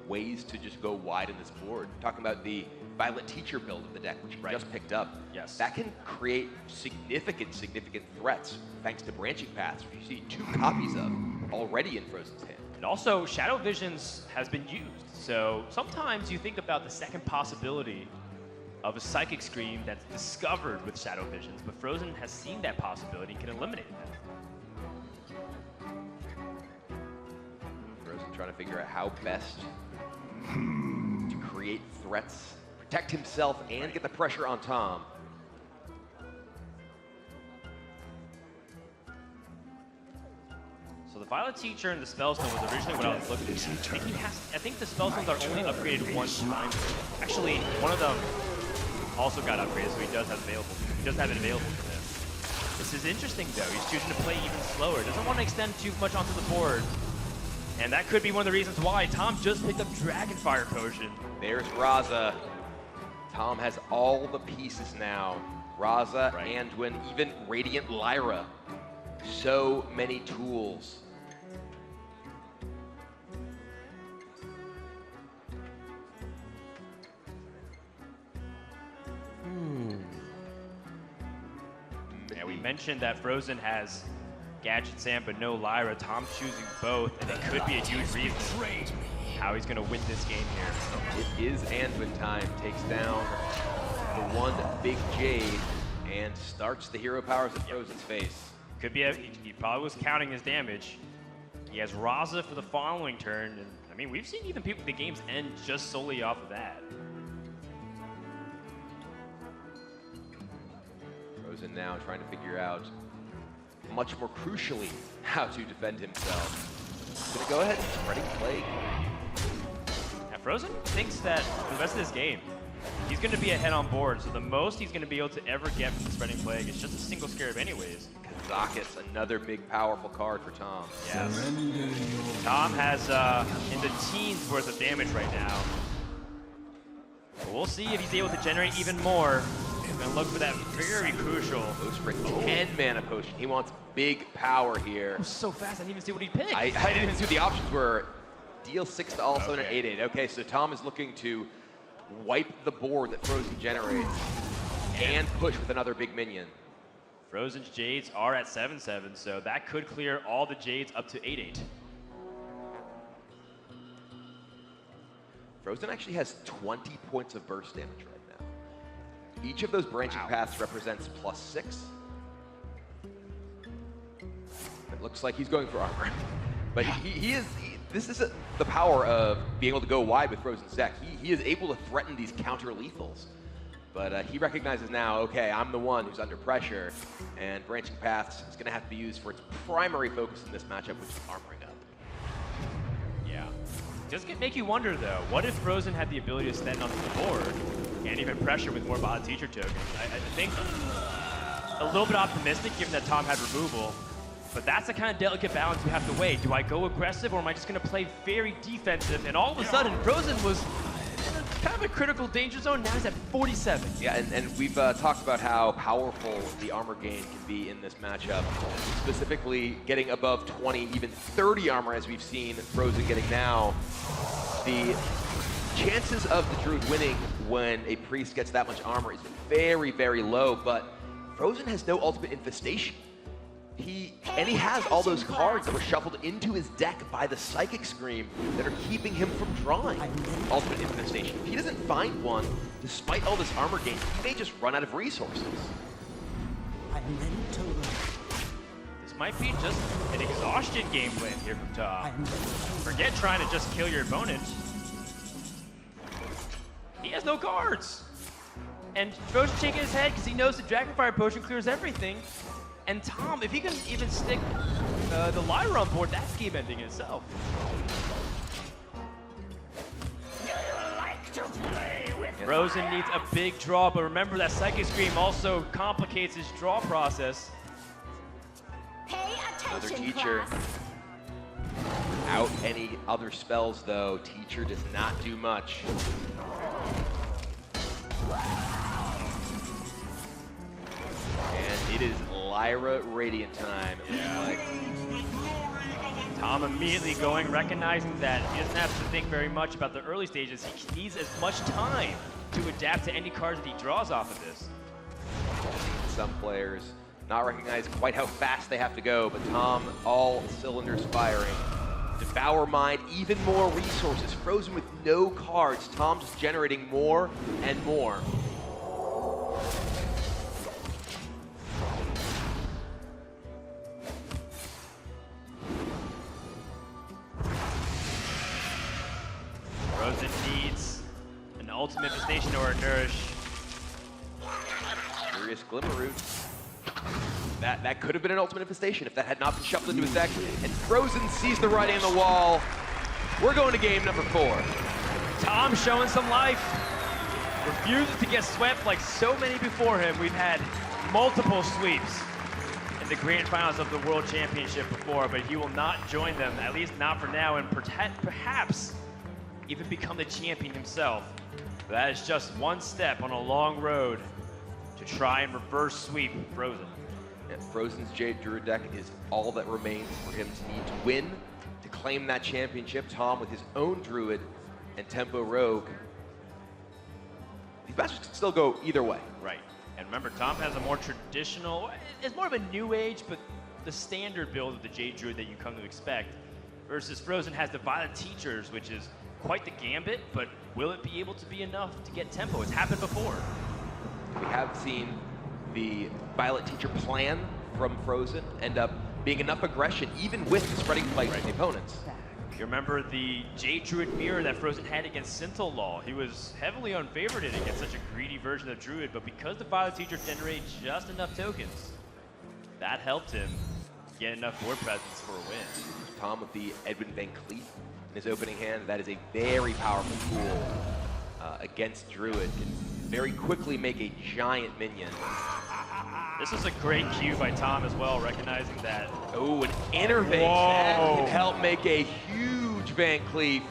ways to just go wide in this board. Talking about the Violet Teacher build of the deck, which he just picked up. Yes. That can create significant threats thanks to Branching Paths, which you see 2 copies of already in Fr0zen's hand. And also, Shadow Visions has been used. So sometimes you think about the second possibility of a Psychic Scream that's discovered with Shadow Visions, but Fr0zen has seen that possibility and can eliminate that. Fr0zen trying to figure out how best to create threats, protect himself, and get the pressure on Tom. So the Violet Teacher and the Spellstone was originally what I was looking at. I think the Spellstones are only upgraded 1 time. Actually, one of them also got upgraded, so he does have it available for him. This is interesting though. He's choosing to play even slower. Doesn't want to extend too much onto the board. And that could be one of the reasons why Tom just picked up Dragonfire Potion. There's Raza. Tom has all the pieces now. Raza, Anduin, even Radiant Lyra. So many tools. Yeah, we mentioned that Fr0zen has Gadget Sam but no Lyra. Tom's choosing both, and it could be a huge reason how he's going to win this game here. It is Anduin time. Takes down the 1 big Jade and starts the hero powers at Fr0zen's face. Could be he probably was counting his damage. He has Raza for the following turn, and I mean, we've seen even the games end just solely off of that. Fr0zen now trying to figure out, much more crucially, how to defend himself. Gonna go ahead and spreading plague. Now Fr0zen thinks that for the rest of this game, he's going to be ahead on board, so the most he's going to be able to ever get from the spreading plague is just a single scarab anyways. Kazakis, another big powerful card for Tom. Yes. Tom has in the teens worth of damage right now. But we'll see if he's able to generate even more. We're going to look for that very crucial. Goes for 10 mana potion. He wants big power here. It was so fast, I didn't even see what he picked. I didn't even see what the options were. Deal 6 to all summon an 8/8. Okay, so Tom is looking to wipe the board that Fr0zen generates and push with another big minion. Fr0zen's Jades are at 7/7, so that could clear all the Jades up to 8/8. Fr0zen actually has 20 points of burst damage right now. Each of those branching paths represents +6. It looks like he's going for armor. But this is the power of being able to go wide with Fr0zen's deck. He is able to threaten these counter lethals. But he recognizes now, okay, I'm the one who's under pressure, and Branching Paths is going to have to be used for its primary focus in this matchup, which is armoring up. Yeah. Does make you wonder, though, what if Fr0zen had the ability to stand onto the board and even pressure with more Violet Teacher tokens? I think a little bit optimistic, given that Tom had removal. But that's the kind of delicate balance you have to weigh. Do I go aggressive, or am I just going to play very defensive? And all of a sudden, Fr0zen was kind of a critical danger zone. Now he's at 47. Yeah, and we've talked about how powerful the armor gain can be in this matchup. Specifically, getting above 20, even 30 armor, as we've seen Fr0zen getting now. The chances of the Druid winning when a priest gets that much armor is very, very low, but Fr0zen has no ultimate infestation. He has all those cards that were shuffled into his deck by the Psychic Scream that are keeping him from drawing Ultimate Infestation. If he doesn't find one, despite all this armor gain, he may just run out of resources. This might be just an exhaustion game plan here from Tom. Forget trying to just kill your opponent. He has no cards. And Fr0zen's shaking his head because he knows the Dragonfire Potion clears everything. And Tom, if he can even stick the Lyra on board, that's game ending in itself. Fr0zen needs a big draw, but remember that Psychic Scream also complicates his draw process. Pay attention, Another teacher. class. Without any other spells, though, Teacher does not do much. And it is Lyra Radiant time. Tom immediately going, recognizing that he doesn't have to think very much about the early stages. He needs as much time to adapt to any cards that he draws off of this. Some players not recognize quite how fast they have to go, but Tom, all cylinders firing. Devour Mind, even more resources. Fr0zen with no cards. Tom just generating more and more. Fr0zen needs an ultimate infestation or a nourish. Furious Glimmerroot. That could have been an ultimate infestation if that had not been shuffled into his deck. And Fr0zen sees the writing on the wall. We're going to game number 4. Tom showing some life. Refuses to get swept like so many before him. We've had multiple sweeps in the grand finals of the World Championship before, but he will not join them, at least not for now, and perhaps even become the champion himself. But that is just one step on a long road to try and reverse sweep Fr0zen. Yeah, Fr0zen's Jade Druid deck is all that remains for him to need to win, to claim that championship. Tom with his own Druid and Tempo Rogue. These matches can still go either way. Right. And remember, Tom has a more traditional, it's more of a new age, but the standard build of the Jade Druid that you come to expect, versus Fr0zen has the Violet Teachers, which is quite the gambit, but will it be able to be enough to get tempo? It's happened before. We have seen the Violet Teacher plan from Fr0zen end up being enough aggression, even with the spreading flight of the opponents. You remember the Jade Druid mirror that Fr0zen had against Scintillol. He was heavily unfavored against such a greedy version of Druid, but because the Violet Teacher generated just enough tokens, that helped him get enough board presence for a win. Tom with the Edwin Van Cleef in his opening hand. That is a very powerful tool against Druid. Can very quickly make a giant minion. This is a great cue by Tom as well, recognizing that. Oh, an Innervate. That can help make a huge Van Cleef.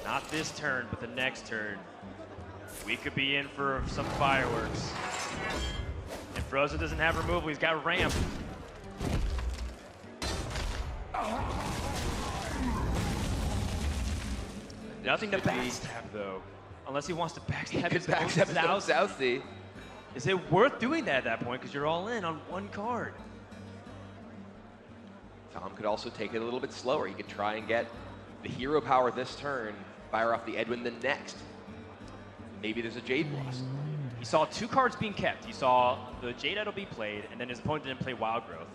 Not this turn, but the next turn. We could be in for some fireworks. And Fr0zen doesn't have removal, he's got ramp. Nothing to backstab though. Unless he wants to backstab his Southsea. Is it worth doing that at that point? Because you're all in on one card. Tom could also take it a little bit slower. He could try and get the hero power this turn, fire off the Edwin the next. Maybe there's a Jade Blossom. He saw 2 cards being kept. He saw the Jade Idol be played, and then his opponent didn't play Wild Growth.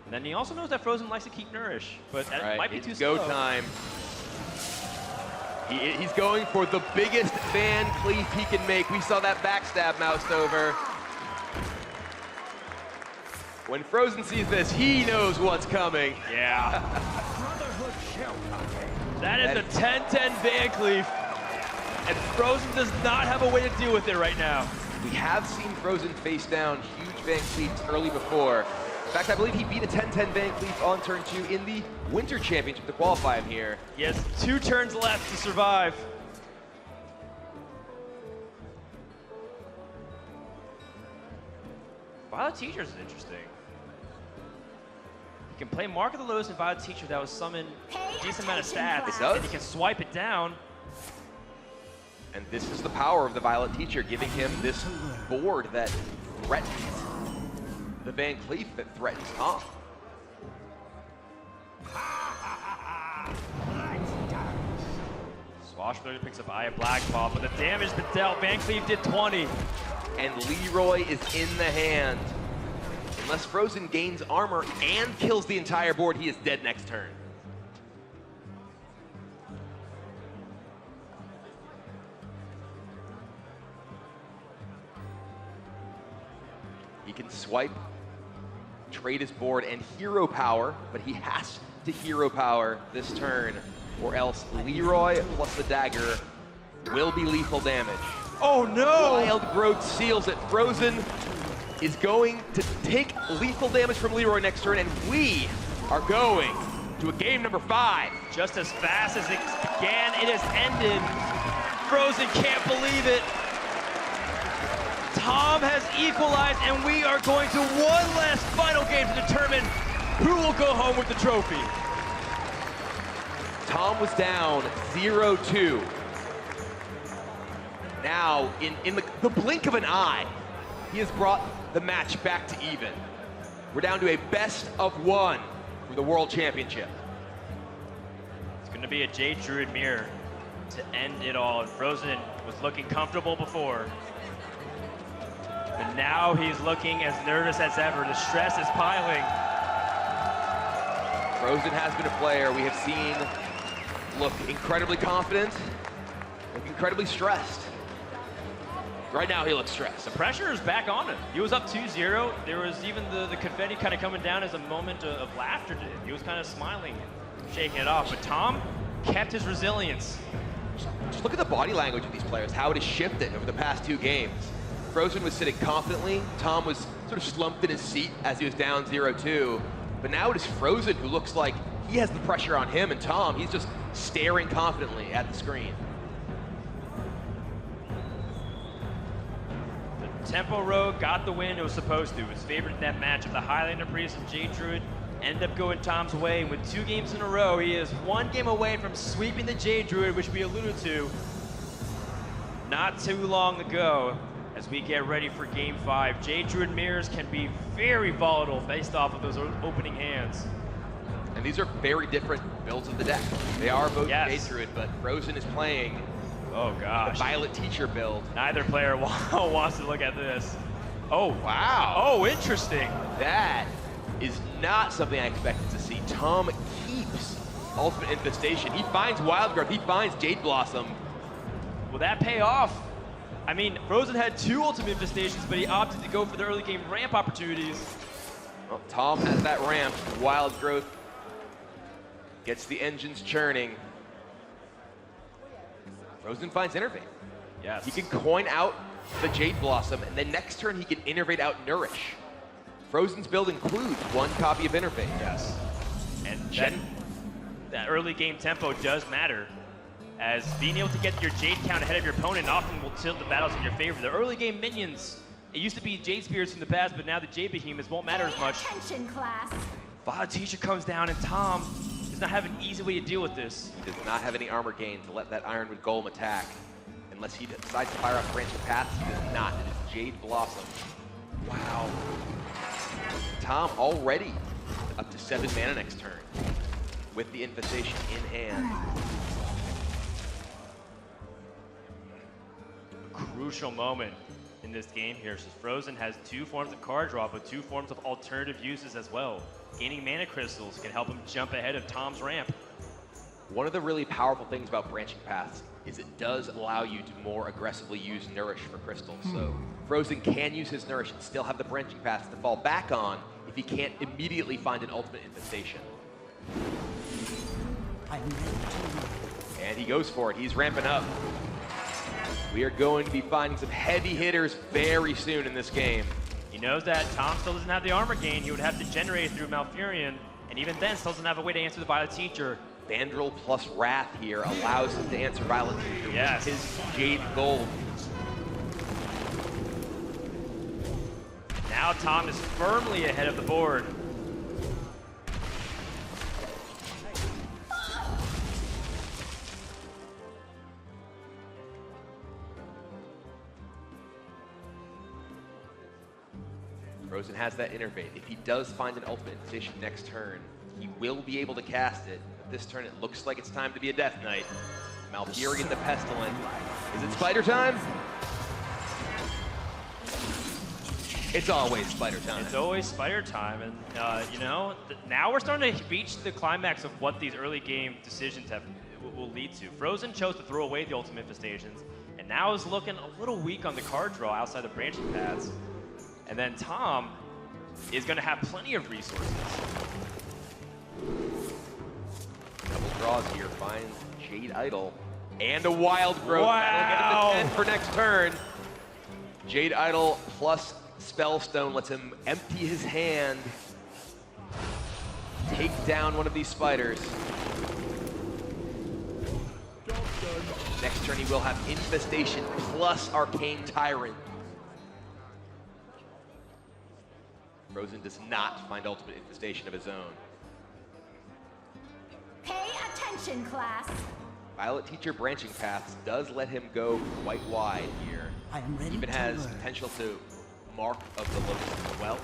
And then he also knows that Fr0zen likes to keep Nourish, but that might be too slow. Go time. He's going for the biggest Van Cleef he can make. We saw that backstab moused over. When Fr0zen sees this, he knows what's coming. Yeah. That is a 10-10 Van Cleef. And Fr0zen does not have a way to deal with it right now. We have seen Fr0zen face down huge Van Cleefs early before. In fact, I believe he beat a 10-10 Van Cleef on turn 2 in the Winter Championship to qualify him here. He has 2 turns left to survive. Violet Teacher is interesting. He can play Mark of the Lotus and Violet Teacher that will summon a decent amount of stats. It does. And he can swipe it down. And this is the power of the Violet Teacher, giving him this board that threatens the Van Cleef, that threatens Tom. Swashbuckler picks up Eye of Blackpaw, but the damage been dealt. Van Cleef did 20. And Leroy is in the hand. Unless Fr0zen gains armor and kills the entire board, he is dead next turn. He can swipe, trade his board, and hero power, but he has to hero power this turn, or else Leroy plus the dagger will be lethal damage. Oh no! Wild Growth seals it. Fr0zen is going to take lethal damage from Leroy next turn, and we are going to a game number 5. Just as fast as it began, it has ended. Fr0zen can't believe it. Tom has equalized, and we are going to one last final game to determine who will go home with the trophy. Tom was down 0-2. Now, in the blink of an eye, he has brought the match back to even. We're down to a best of 1 for the World Championship. It's going to be a Jade Druid mirror to end it all. And Fr0zen was looking comfortable before. But now he's looking as nervous as ever. The stress is piling. Fr0zen has been a player we have seen look incredibly confident, look incredibly stressed. Right now he looks stressed. The pressure is back on him. He was up 2-0. There was even the confetti kind of coming down as a moment of laughter to him. He was kind of smiling, shaking it off. But Tom kept his resilience. Just look at the body language of these players, how it has shifted over the past 2 games. Fr0zen was sitting confidently. Tom was sort of slumped in his seat as he was down 0-2. But now it is Fr0zen who looks like he has the pressure on him, and Tom, he's just staring confidently at the screen. The Tempo Rogue got the win it was supposed to. It was favored in that matchup. The Highlander Priest and Jade Druid ended up going Tom's way. With 2 games in a row, he is 1 game away from sweeping the Jade Druid, which we alluded to not too long ago. As we get ready for Game 5, Jade Druid mirrors can be very volatile based off of those opening hands. And these are very different builds of the deck. They are both Jade Yes. Druid, but Fr0zen is playing Oh the gosh. Violet Teacher build. Neither player wants to look at this. Oh, wow. Oh, interesting. That is not something I expected to see. Tom keeps Ultimate Infestation. He finds Wild Growth, he finds Jade Blossom. Will that pay off? I mean, Fr0zen had 2 Ultimate Infestations, but he opted to go for the early game ramp opportunities. Well, Tom has that ramp. Wild Growth gets the engines churning. Fr0zen finds Innervate. Yes. He can coin out the Jade Blossom, and then next turn he can Innervate out Nourish. Fr0zen's build includes 1 copy of Innervate. Yes. And that early game tempo does matter, as being able to get your Jade count ahead of your opponent often will tilt the battles in your favor. The early game minions, it used to be Jade Spears from the past, but now the Jade Behemoths won't matter as much. Attention, class. Violet Teacher comes down, and Tom does not have an easy way to deal with this. He does not have any armor gain to let that Ironwood Golem attack. Unless he decides to fire off Branching Paths, he does not. It is Jade Blossom. Wow. Tom already up to 7 mana next turn with the Infestation in hand. A crucial moment in this game here, since Fr0zen has 2 forms of card draw, but 2 forms of alternative uses as well. Gaining mana crystals can help him jump ahead of Tom's ramp. One of the really powerful things about Branching Paths is it does allow you to more aggressively use Nourish for crystals. So Fr0zen can use his Nourish and still have the Branching Paths to fall back on if he can't immediately find an Ultimate Infestation. And he goes for it. He's ramping up. We are going to be finding some heavy hitters very soon in this game. He knows that Tom still doesn't have the armor gain. He would have to generate it through Malfurion, and even then still doesn't have a way to answer the Violet Teacher. Vandal plus Wrath here allows him to answer Violet Teacher. Yes. His Jade Gold. Now Tom is firmly ahead of the board. Fr0zen has that Innervate. If he does find an Ultimate Infestation next turn, he will be able to cast it. This turn, it looks like it's time to be a Death Knight. Malfurion the Pestilent. Is it Spider time? It's always Spider time. It's always Spider time, and you know, now we're starting to reach the climax of what these early game decisions will lead to. Fr0zen chose to throw away the Ultimate Infestations, and now is looking a little weak on the card draw outside the Branching Paths. And then Tom is going to have plenty of resources. Double draws here, finds Jade Idol and a Wild Growth. Wow. That'll get him to 10 for next turn. Jade Idol plus Spellstone lets him empty his hand, take down one of these spiders. Next turn he will have Infestation plus Arcane Tyrant. Fr0zen does not find Ultimate Infestation of his own. Pay attention, class. Violet Teacher Branching Paths does let him go quite wide here. I am ready Even to has learn. potential to Mark of the Lotus as well.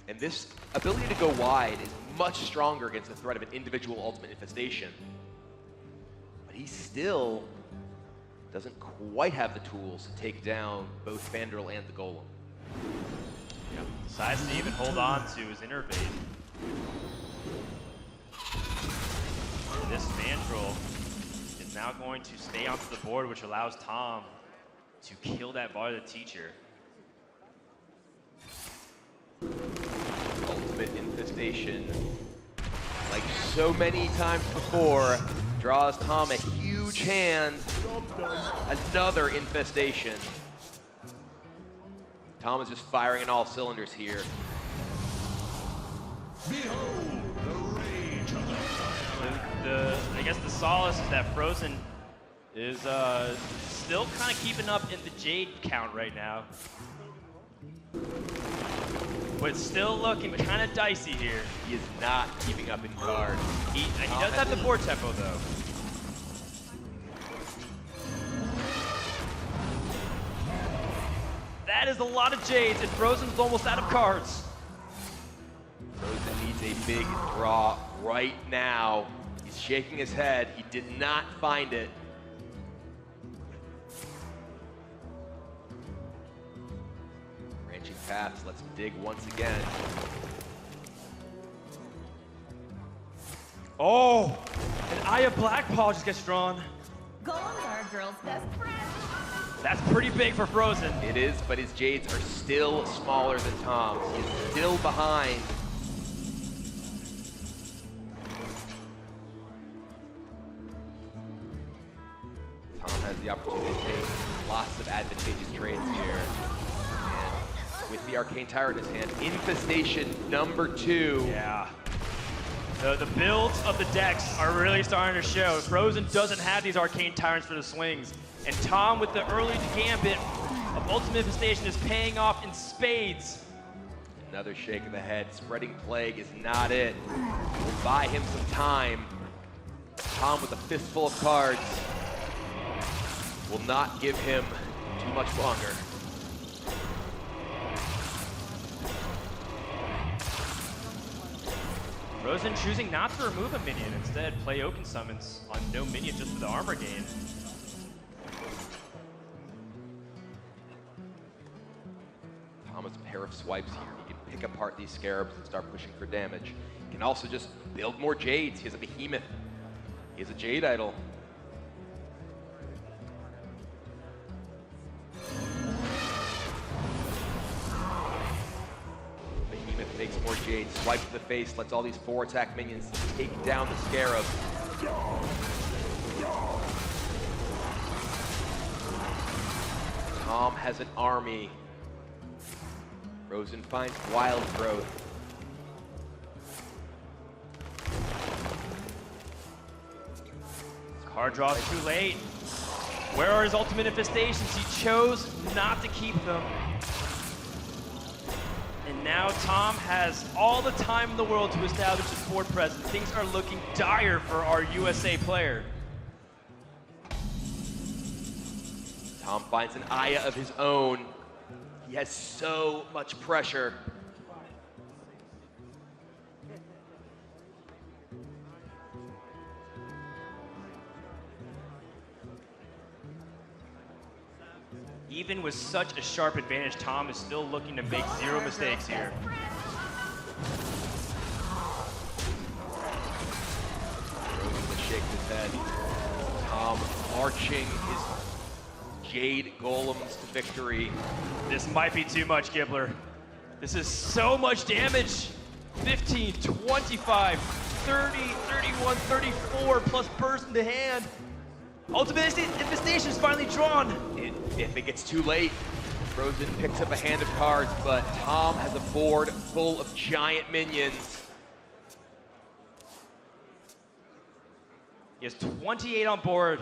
And this ability to go wide is much stronger against the threat of an individual Ultimate Infestation. But he still doesn't quite have the tools to take down both Fandral and the Golem. Yeah, decides to even hold on to his Innervate. This Fandral is now going to stay onto the board, which allows Tom to kill that Violet Teacher. Ultimate Infestation, like so many times before, draws Tom a huge hand. Another Infestation. Tom is just firing in all cylinders here. I guess the solace is that Fr0zen is still kind of keeping up in the Jade count right now. But still looking kind of dicey here. He is not keeping up in cards. He does have the board tempo though. That is a lot of Jades, and Fr0zen's almost out of cards. Fr0zen needs a big draw right now. He's shaking his head. He did not find it. Branching Paths lets him dig once again. Oh, and Aya Blackpaw just gets drawn. Golems are a girl's best friend. That's pretty big for Fr0zen. It is, but his Jades are still smaller than Tom's. He's still behind. Tom has the opportunity to take lots of advantageous trades here. And with the Arcane Tyrant in his hand, Infestation number 2. Yeah. The builds of the decks are really starting to show. Fr0zen doesn't have these Arcane Tyrants for the swings. And Tom, with the early gambit of Ultimate Infestation, is paying off in spades. Another shake of the head. Spreading Plague is not it. We'll buy him some time. Tom with a fistful of cards will not give him too much longer. Fr0zen choosing not to remove a minion, instead play Oaken Summons on no minion just for the armor gain. Tom has a pair of swipes here. He can pick apart these scarabs and start pushing for damage. He can also just build more Jades. He has a Behemoth. He has a Jade Idol. Behemoth makes more Jades, swipes to the face, lets all these 4-attack minions take down the Scarab. Tom has an army. Fr0zen finds Wild Growth. Card draws too late. Where are his Ultimate Infestations? He chose not to keep them. And now Tom has all the time in the world to establish his board presence. Things are looking dire for our USA player. Tom finds an Aya of his own. He has so much pressure. Even with such a sharp advantage, Tom is still looking to make zero mistakes here. Fr0zen shakes his head. Tom marching his Jade Golems to victory. This might be too much, Gibbler. This is so much damage. 15, 25, 30, 31, 34, plus burst into hand. Ultimate Infestation is finally drawn. If it gets too late, Fr0zen picks up a hand of cards, but Tom has a board full of giant minions. He has 28 on board.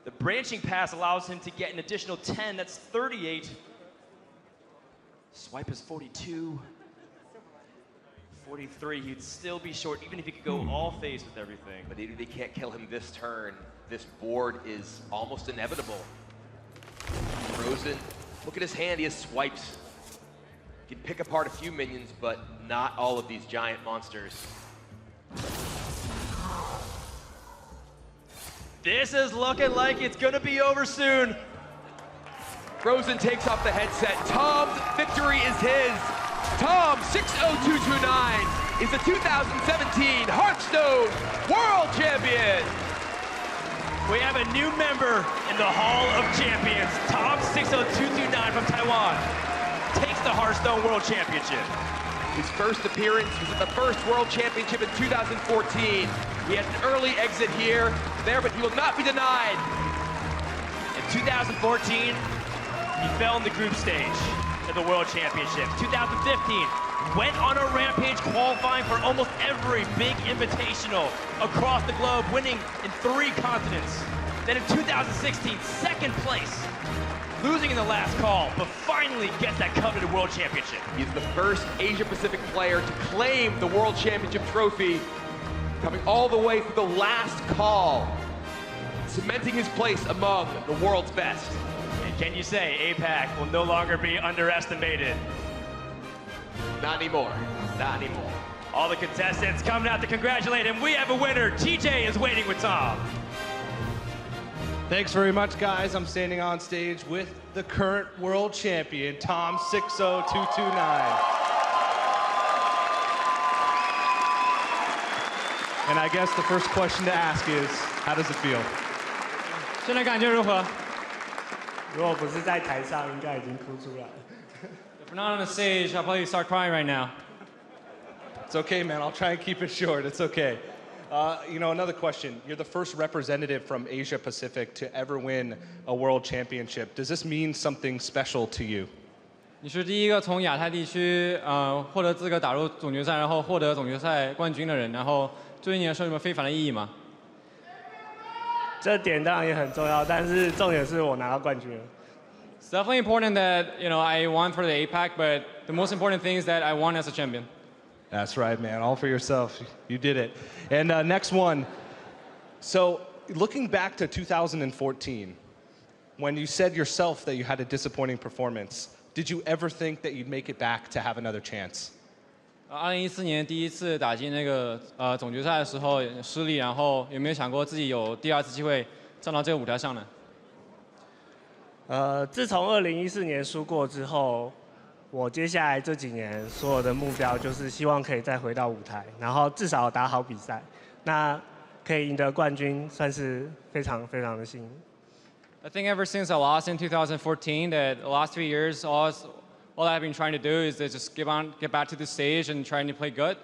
The branching pass allows him to get an additional 10, that's 38. Swipe is 42. 43, he'd still be short, even if he could go all phase with everything. But even if they can't kill him this turn, this board is almost inevitable. Fr0zen, look at his hand, he has swipes. He can pick apart a few minions, but not all of these giant monsters. This is looking like it's gonna be over soon. Fr0zen takes off the headset. Tom's victory is his. tom60229 is the 2017 Hearthstone World Champion. We have a new member in the Hall of Champions. tom60229 from Taiwan takes the Hearthstone World Championship. His first appearance was at the first World Championship in 2014. He had an early exit here, but he will not be denied. In 2014, he fell in the group stage of the World Championship. 2015, went on a rampage qualifying for almost every big invitational across the globe, winning in 3 continents. Then in 2016, second place, losing in the last call, but finally gets that coveted World Championship. He's the first Asia-Pacific player to claim the World Championship trophy, coming all the way through the last call, cementing his place among the world's best. And can you say APAC will no longer be underestimated? Not anymore, not anymore. All the contestants coming out to congratulate him. We have a winner. TJ is waiting with Tom. Thanks very much, guys. I'm standing on stage with the current world champion, tom60229. And I guess the first question to ask is, how does it feel? 现在感觉如何？如果不是在台上，应该已经哭出来了。If we're not on the stage, I'll probably start crying right now. It's okay, man. I'll try and keep it short. It's okay. Another question. You're the first representative from Asia Pacific to ever win a world championship. Does this mean something special to you? 你是第一个从亚太地区获得资格打入总决赛，然后获得总决赛冠军的人，然后对你来说有没有非凡的意义吗？这点当然也很重要，但是重点是我拿到冠军了。It's definitely important that I won for the APAC, but the most important thing is that I won as a champion. That's right, man. All for yourself. You did it. And next one. So looking back to 2014, when you said yourself that you had a disappointing performance, did you ever think that you'd make it back to have another chance? 2014年第一次打进那个总决赛的时候失利，然后有没有想过自己有第2次机会站到这个舞台上呢？自从2014年输过之后，我接下来这几年所有的目标就是希望可以再回到舞台，然后至少打好比赛，那可以赢得冠军，算是非常非常的幸运。I think ever since I lost in 2014, that the last 3 years, all I've been trying to do is to just get back to the stage and trying to play good,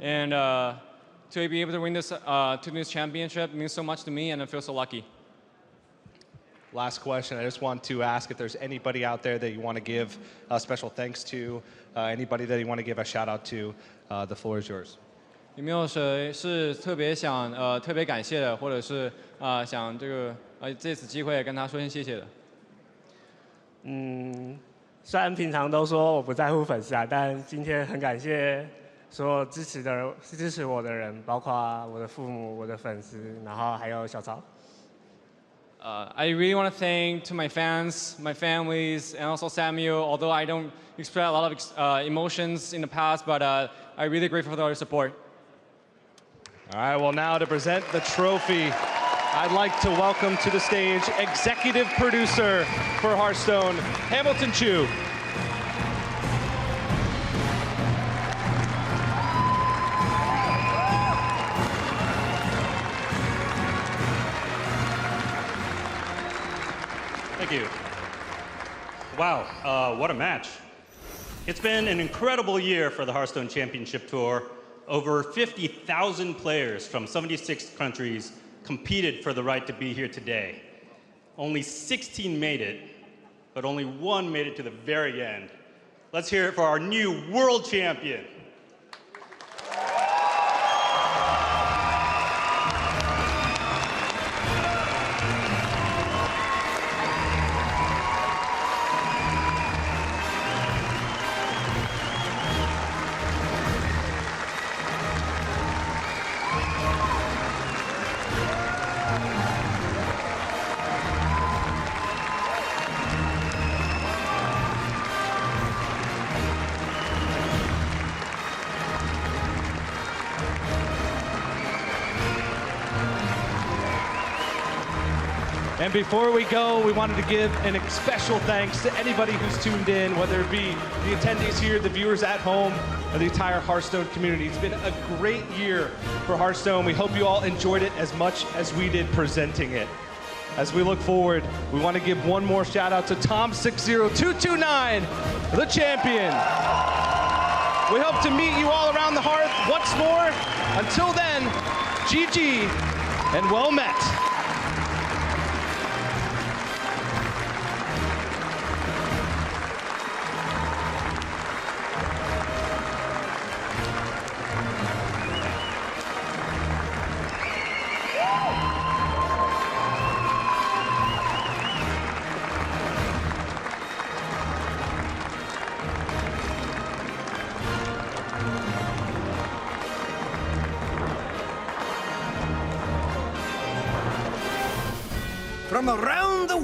and to be able to win this championship means so much to me, and I feel so lucky. Last question. I just want to ask if there's anybody out there that you want to give a special thanks to, anybody that you want to give a shout out to. The floor is yours. 有没有谁是特别想特别感谢的，或者是想这次机会跟他说声谢谢的？虽然平常都说我不在乎粉丝啊，但今天很感谢所有支持我的人，包括我的父母、我的粉丝，然后还有小曹。I really want to thank to my fans, my families, and also Samuel. Although I don't express a lot of emotions in the past, but I'm really grateful for their support. All right. Well, now to present the trophy, I'd like to welcome to the stage executive producer for Hearthstone, Hamilton Chu. Thank you. Wow, what a match. It's been an incredible year for the Hearthstone Championship Tour. Over 50,000 players from 76 countries competed for the right to be here today. Only 16 made it, but only one made it to the very end. Let's hear it for our new world champion. And before we go, we wanted to give a special thanks to anybody who's tuned in, whether it be the attendees here, the viewers at home, or the entire Hearthstone community. It's been a great year for Hearthstone. We hope you all enjoyed it as much as we did presenting it. As we look forward, we want to give one more shout out to tom60229, the champion. We hope to meet you all around the hearth once more. Until then, GG and well met. From around the world.